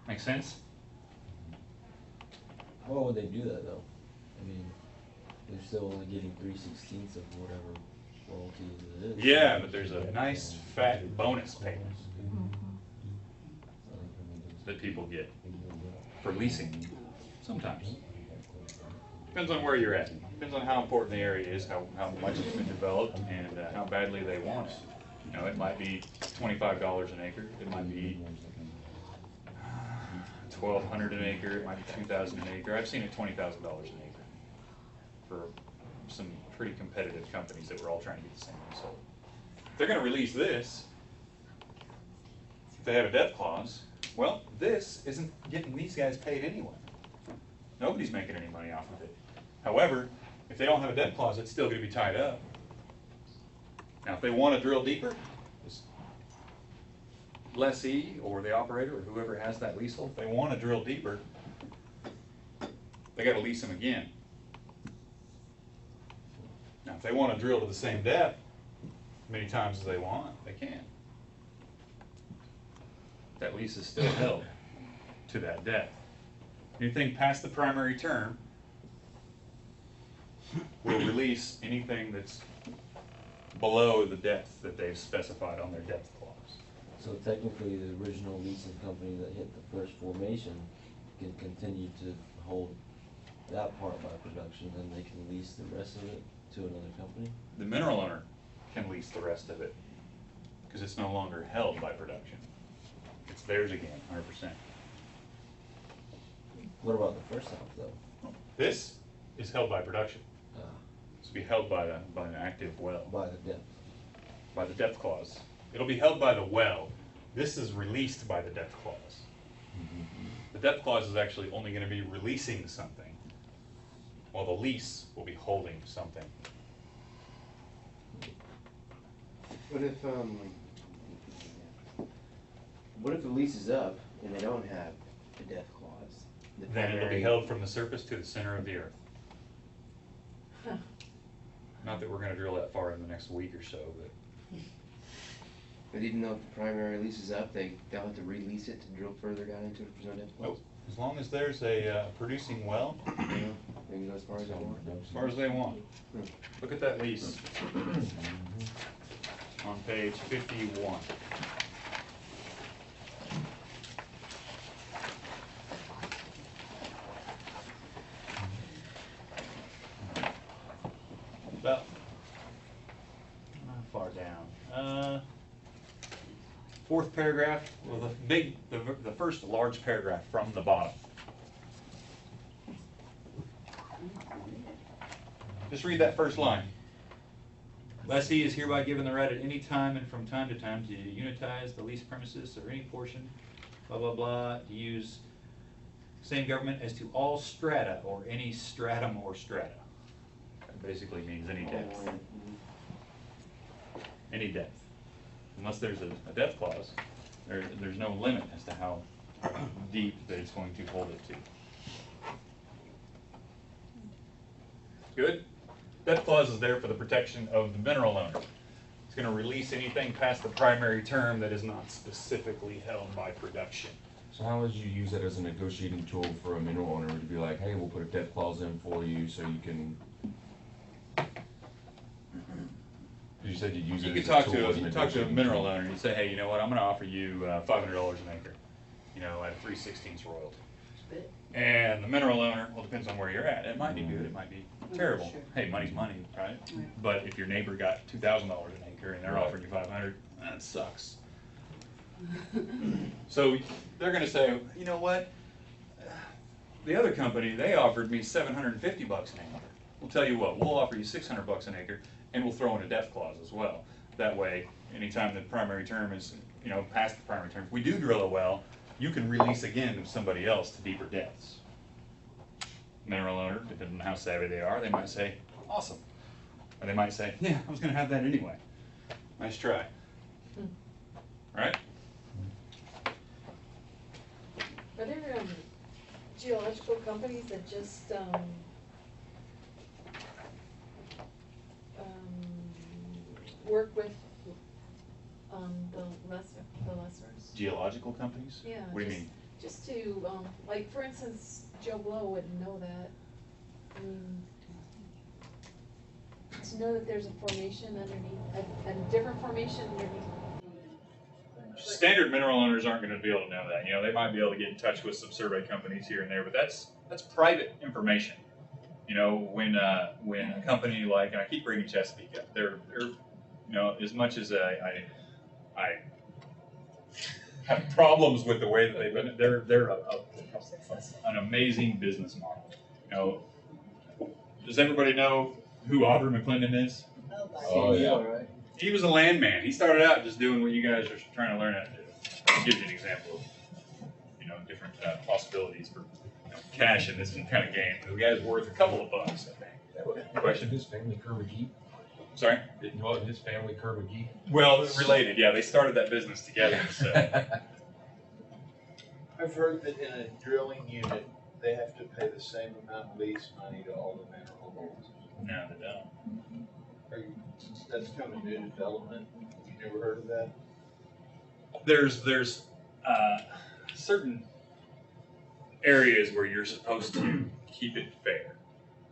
Make sense? How would they do that though? I mean, they're still only getting 3/16 of whatever royalties it is. Yeah, but there's a nice fat bonus payment that people get for leasing sometimes. Depends on where you're at. Depends on how important the area is, how much it's been developed, and how badly they want it. You know, it might be $25 an acre. It might be $1,200 an acre. It might be $2,000 an acre. I've seen it $20,000 an acre for some pretty competitive companies that were all trying to get the same result. If they're going to release this, if they have a depth clause, well, this isn't getting these guys paid anyway. Nobody's making any money off of it. However, if they don't have a depth clause, it's still gonna be tied up. Now, if they wanna drill deeper, this lessee or the operator or whoever has that leasehold, if they wanna drill deeper, they gotta lease them again. Now, if they wanna drill to the same depth, many times as they want, they can. That lease is still held to that depth. Anything past the primary term will release anything that's below the depth that they've specified on their depth clause. So technically, the original leasing company that hit the first formation can continue to hold that part by production, and they can lease the rest of it to another company? The mineral owner can lease the rest of it because it's no longer held by production. It's theirs again, 100%. What about the first half, though? This is held by production. It's to be held by an active well. By the depth. By the depth clause. It'll be held by the well. This is released by the depth clause. The depth clause is actually only going to be releasing something, while the lease will be holding something. What if the lease is up and they don't have the death clause? The Then it'll be primary- held from the surface to the center of the earth. Huh. Not that we're going to drill that far in the next week or so, but But even though the primary lease is up, they'll have to release it to drill further down into it if there's no depth clause? nope. As long as there's a producing well, They can go as far as they want. as far as they want. Look at that lease on page 51. About not far down. Fourth paragraph, well, the first large paragraph from the bottom. Just read that first line. Lessee is hereby given the right at any time and from time to time to unitize the leased premises or any portion, blah, blah, blah, to use same government as to all strata or any stratum or strata. That basically means any depth. Any depth. Unless there's a depth clause, there's no limit as to how deep that it's going to hold it to. Good? Depth clause is there for the protection of the mineral owner. It's going to release anything past the primary term that is not specifically held by production. So how would you use that as a negotiating tool for a mineral owner to be like, hey, we'll put a depth clause in for you so you can... You said you'd use it You as could a talk tool to as a negotiating mineral tool. owner and you say, hey, you know what, I'm going to offer you $500 an acre, you know, at a 3/16 royalty. But And the mineral owner, well, depends on where you're at. It might be good, it might be terrible. Sure. Hey, money's money, right? Right. But if your neighbor got $2,000 an acre and they're Right. offering you 500, that sucks. So they're gonna say, you know what? The other company, they offered me $750 an acre. We'll tell you what, we'll offer you $600 an acre and we'll throw in a depth clause as well. That way, anytime the primary term is, you know, past the primary term, if we do drill a well, you can release again to somebody else to deeper depths. Mineral owner, depending on how savvy they are, they might say, awesome. Or they might say, yeah, I was gonna have that anyway. Nice try. Right? are there geological companies that just work with the lessers? Geological companies? Yeah. What do you just- mean? Just to, like, for instance, Joe Blow wouldn't know that. I mean, to know that there's a formation underneath, a different formation underneath. Standard mineral owners aren't gonna be able to know that. You know, they might be able to get in touch with some survey companies here and there, but that's private information. You know, when a company like, and I keep bringing Chesapeake up, they're you know, as much as I have problems with the way that they've been, they're an amazing business model. You know, does everybody know who Aubrey McClendon is? Oh, yeah. He was a landman. He started out just doing what you guys are trying to learn how to do. I'll give you an example of, you know, different possibilities for cash in this kind of game. The guy's worth a couple of bucks, I think. Question? His family curb a Jeep? Sorry? Didn't his family curb a Jeep? Well, related, yeah, they started that business together, so. I've heard that in a drilling unit, they have to pay the same amount of lease money to all the mineral holders. No, they don't. That's kind of a new development. You never heard of that? There's certain areas where you're supposed to keep it fair.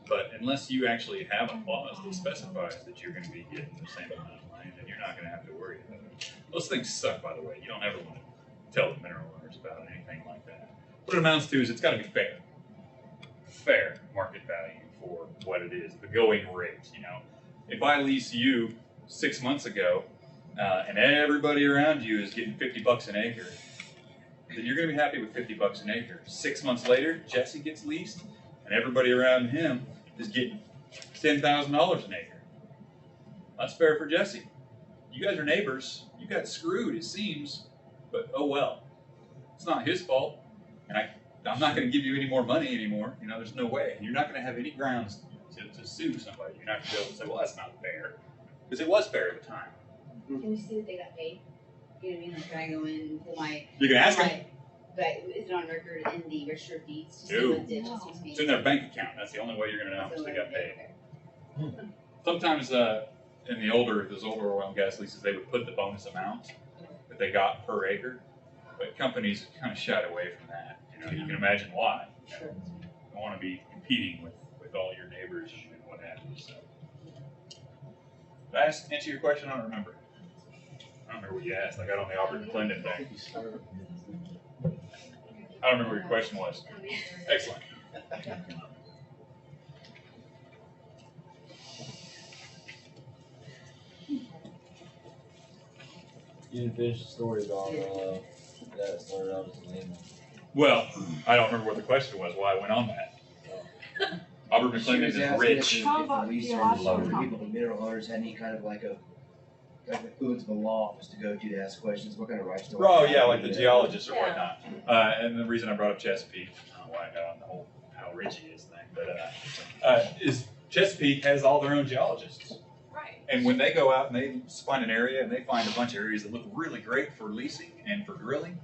But unless you actually have a clause that specifies that you're gonna be getting the same amount of money, then you're not gonna have to worry about it. Those things suck, by the way. You don't ever want to tell the mineral owners about anything like that. What it amounts to is it's gotta be fair. Fair market value for what it is, the going rate, you know. If I lease you 6 months ago, and everybody around you is getting $50 an acre, then you're gonna be happy with $50 an acre. 6 months later, Jesse gets leased, and everybody around him is getting $10,000 an acre. That's fair for Jesse. You guys are neighbors. You got screwed, it seems, but oh well. It's not his fault, and I'm not going to give you any more money anymore. You know, there's no way. You're not going to have any grounds to sue somebody. You're not going to be able to say, well, that's not fair, because it was fair at the time. Can we see that they got paid? You know what I mean? Like, can I go in and pull my? You can ask them. But is it on record in the register of deeds to see No. what did Jesse's paid? It's in their bank account. That's the only way you're going to know how That's much the they way- got paid. okay. Sometimes in those older oil and gas leases, they would put the bonus amount that they got per acre, but companies kind of shied away from that. You know, you can imagine why. Sure. You don't want to be competing with all your neighbors and what have you. So, did I answer your question? I don't remember. I don't remember what you asked. I got on the Auburn Clinton thing. I don't remember what your question was. Excellent. You didn't finish the story about, that started out as a name. Well, I don't remember what the question was, why I went on that. Auburn She McClendon was is asking rich. if How the about lease the or the Auburn people, the mineral owners had any kind of like a influence of the law office to go to ask questions, what kind of rights do I Oh, have? yeah, like the Yeah. geologists or Yeah. whatnot. And the reason I brought up Chesapeake, I don't know why I got on the whole how rich he is thing, but is Chesapeake has all their own geologists. Right. And when they go out and they find an area and they find a bunch of areas that look really great for leasing and for drilling,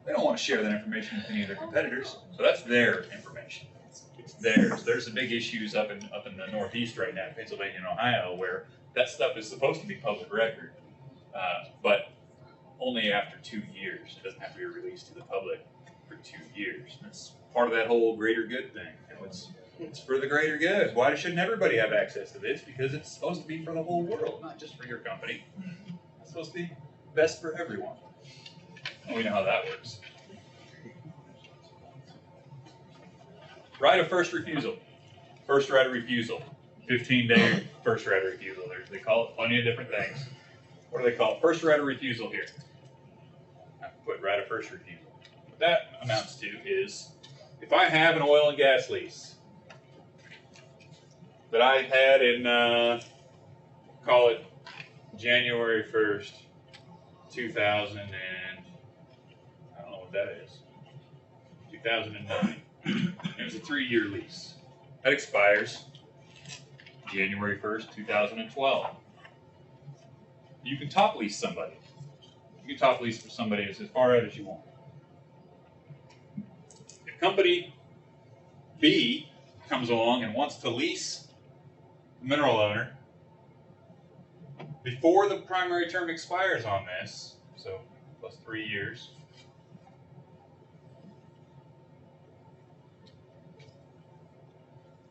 they don't want to share that information with any of their competitors. So that's their information. It's theirs. There's some big issues up in the Northeast right now, Pennsylvania and Ohio, where that stuff is supposed to be public record, but only after 2 years. It doesn't have to be released to the public for 2 years. That's part of that whole greater good thing. You know, it's for the greater good. Why shouldn't everybody have access to this? Because it's supposed to be for the whole world, not just for your company. It's supposed to be best for everyone. And we know how that works. Right of first refusal. First right of refusal. 15-day first right of refusal. They call it plenty of different things. What do they call it? First right of refusal here. I put right of first refusal. What that amounts to is, if I have an oil and gas lease that I had in, call it January 1st, 2000 and, I don't know what that is, 2009. It was a 3-year lease. That expires January 1st, 2012. You can top lease somebody. You can top lease for somebody as far out as you want. If company B comes along and wants to lease the mineral owner before the primary term expires on this, so plus 3 years,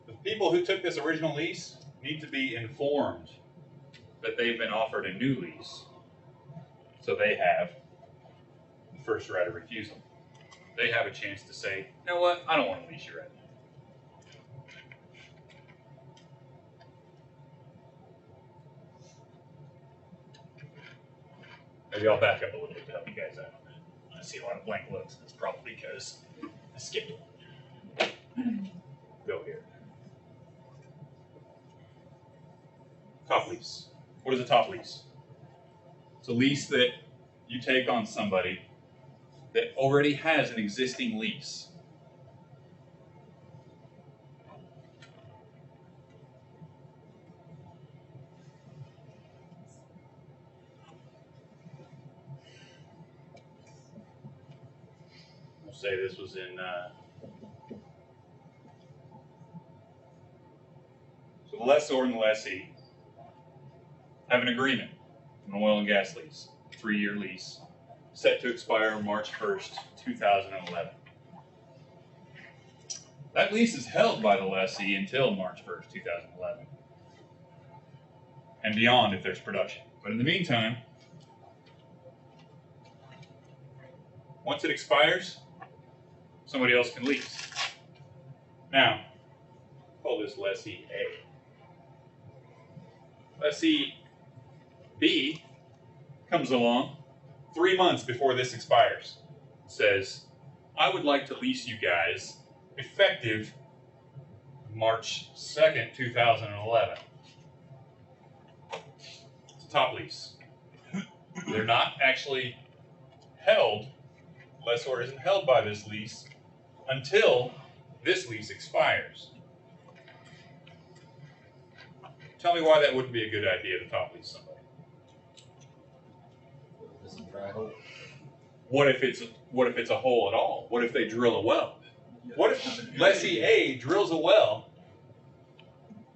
the people who took this original lease need to be informed that they've been offered a new lease, so they have the first right of refusal. They have a chance to say, you know what, I don't want to lease you right now. Maybe I'll back up a little bit to help you guys out. I see a lot of blank looks, and it's probably because I skipped one. Go here. Top lease. What is a top lease? It's a lease that you take on somebody that already has an existing lease. say this was in, so the lessor and the lessee have an agreement, an oil and gas lease, 3-year lease, set to expire March 1st, 2011. That lease is held by the lessee until March 1st, 2011, and beyond if there's production. But in the meantime, once it expires, somebody else can lease. Now, call this lessee A. Lessee B comes along 3 months before this expires, says, I would like to lease you guys effective March 2nd, 2011. It's a top lease. They're not actually held, lessor isn't held by this lease until this lease expires. Tell me why that wouldn't be a good idea to top lease somebody. What if it's a hole at all? What if they drill a well? What if lessee A drills a well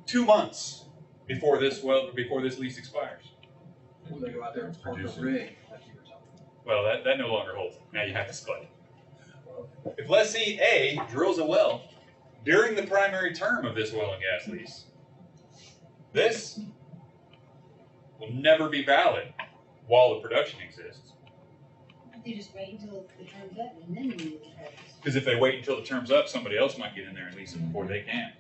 2 months before this lease expires? Or they go out there and park a rig, like you were talking about. Well, that no longer holds. Now you have to split it. If lessee A drills a well during the primary term of this oil and gas lease, this will never be valid while the production exists. They just wait until the term's up and then you Because if they wait until the term's up, somebody else might get in there and lease it before they can.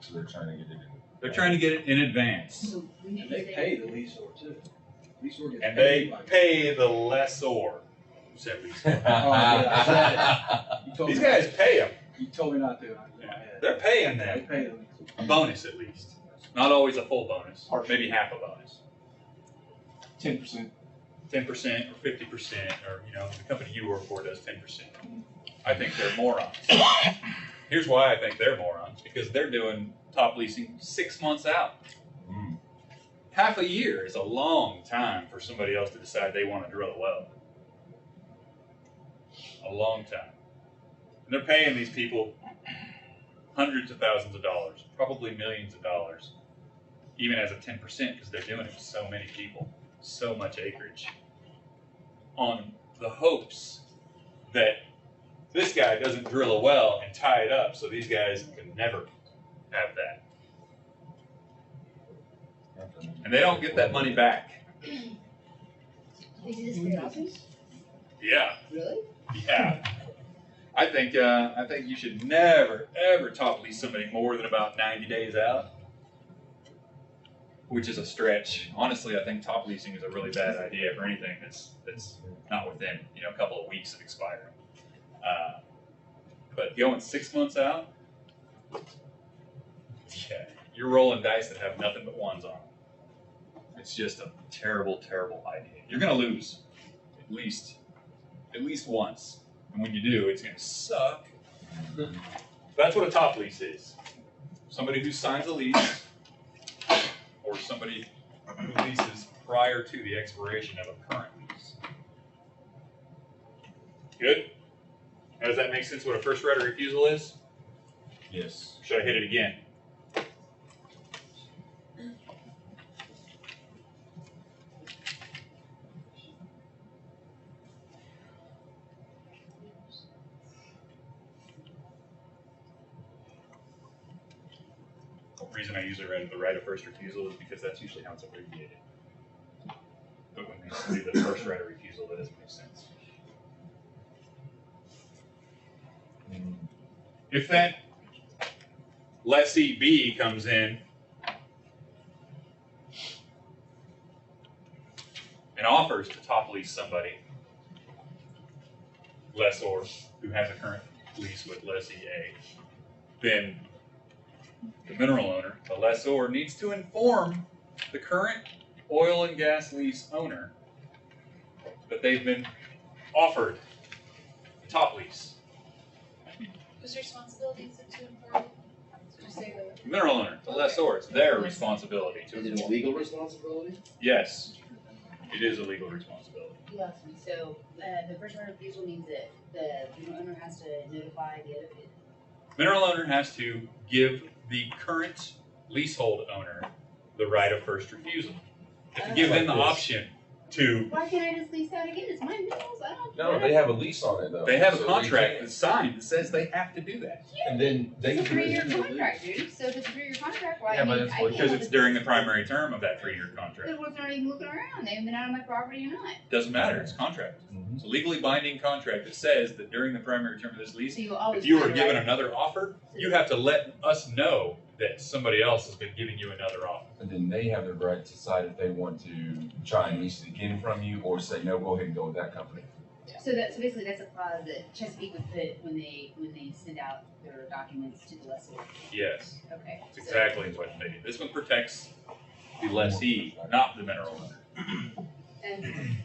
So they're trying to get it in. They're trying to get it in advance. So we need And to they say. pay the leaseor too. Leaseor gets And paid they by- pay the lessor. Who said lease? Oh, yeah, I said it. You told These me- guys pay them. You told me not to. I was in my head. They're paying They them pay them. a bonus at least. Not always a full bonus, or maybe half a bonus. 10%. 10% or 50%, or the company you work for does 10%. I think they're morons. Here's why I think they're morons, because they're doing top leasing 6 months out. Mm. Half a year is a long time for somebody else to decide they want to drill a well. A long time. And they're paying these people hundreds of thousands of dollars, probably millions of dollars, even as a 10%, because they're doing it with so many people, so much acreage, on the hopes that this guy doesn't drill a well and tie it up so these guys can never have that. And they don't get that money back. They do this very often? Yeah, Really? yeah. I think you should never, ever top lease somebody more than about 90 days out, which is a stretch. Honestly, I think top leasing is a really bad idea for anything that's not within a couple of weeks of expiring. But going 6 months out, yeah, you're rolling dice that have nothing but ones on them. It's just a terrible, terrible idea. You're gonna lose at least once, and when you do, it's gonna suck. That's what a top lease is. Somebody who signs a lease, or somebody who leases prior to the expiration of a current lease. Good? Now, does that make sense what a first right of refusal is? Yes. Should I hit it again? The reason I usually write the right of first refusal is because that's usually how it's abbreviated. But when they say the first right of refusal, that doesn't make sense. If that lessee B comes in and offers to top lease somebody, lessor, who has a current lease with lessee A, then the mineral owner, the lessor, needs to inform the current oil and gas lease owner that they've been offered a top lease. Whose responsibility is it to inform? Did you say the? Mineral owner, the lessor, it's their responsibility to Is it a inform. legal responsibility? Yes. It is a legal responsibility. You lost me. So, the first right of refusal means that the mineral owner has to notify the other. Mineral owner has to give the current leasehold owner the right of first refusal. To give them the option to, Why can't I just lease out again? It's my minerals. I don't. No, they have a lease on it though. they have a so contract can't. that's signed that says they have to do that. And then they It's a can 3-year contract, dude. So if it's a 3-year contract, why? Yeah, I but mean, that's I what- can't Because have it's a- during the primary term of that 3-year contract. It wasn't even looking around. They haven't been out of my property or not. Doesn't matter, it's contract. Mhm. It's a legally binding contract that says that during the primary term of this lease, So you always. if you were find a given right- another offer, you have to let us know that somebody else has been giving you another offer. And then they have the right to decide if they want to try and lease it again from you or say, no, go ahead and go with that company. So basically that's a clause that Chesapeake would put when they send out their documents to the lessor. Yes, Okay. that's exactly what they do. This one protects the lessee, not the mineral owner. And,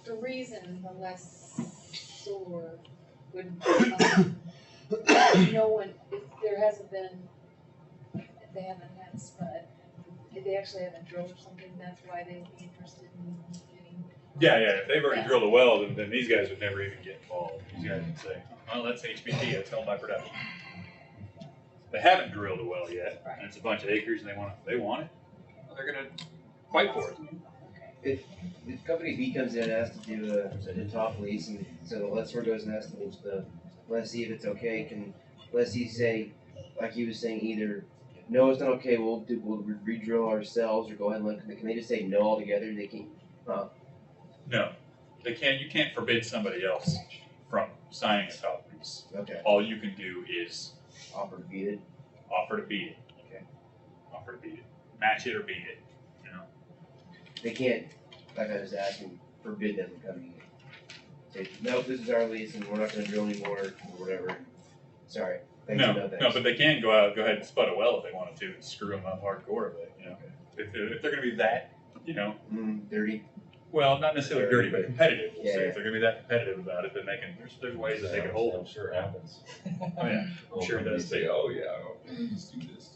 the reason the lessor would, no one, if there hasn't been, if they haven't had spud, if they actually haven't drilled or something, that's why they would be interested in getting. Yeah, if they've already drilled a well, then these guys would never even get involved. These guys would say, well, that's HBT, that's held by production. They haven't drilled a well yet, and it's a bunch of acres and they want it, well, they're gonna fight for it. If company B comes in and asks to do a top lease, and so the lessor goes and asks the lessee if it's okay, can lessee say, like he was saying, either, no, it's not okay, we'll re-drill ourselves, or go ahead and can they just say no altogether? They can, No, they can't, you can't forbid somebody else from signing a top lease. okay, All you can do is offer to beat it. offer to beat it. Okay. Offer to beat it. Match it or beat it, you know? They can't, like I was asking, forbid them from coming in. Say, nope, this is our lease and we're not gonna drill anymore, or whatever. Sorry. Thanks, No, thanks. no, but they can go ahead and spud a well if they wanted to and screw them up hardcore, but, you know? If they're gonna be that, you know, Dirty. well, not necessarily dirty, but competitive, we'll say. Yeah. If they're gonna be that competitive about it, then they can, there's ways that they can hold them. I'm sure it happens. Oh, yeah, I'm sure it does Say, too. oh, yeah, let's do this.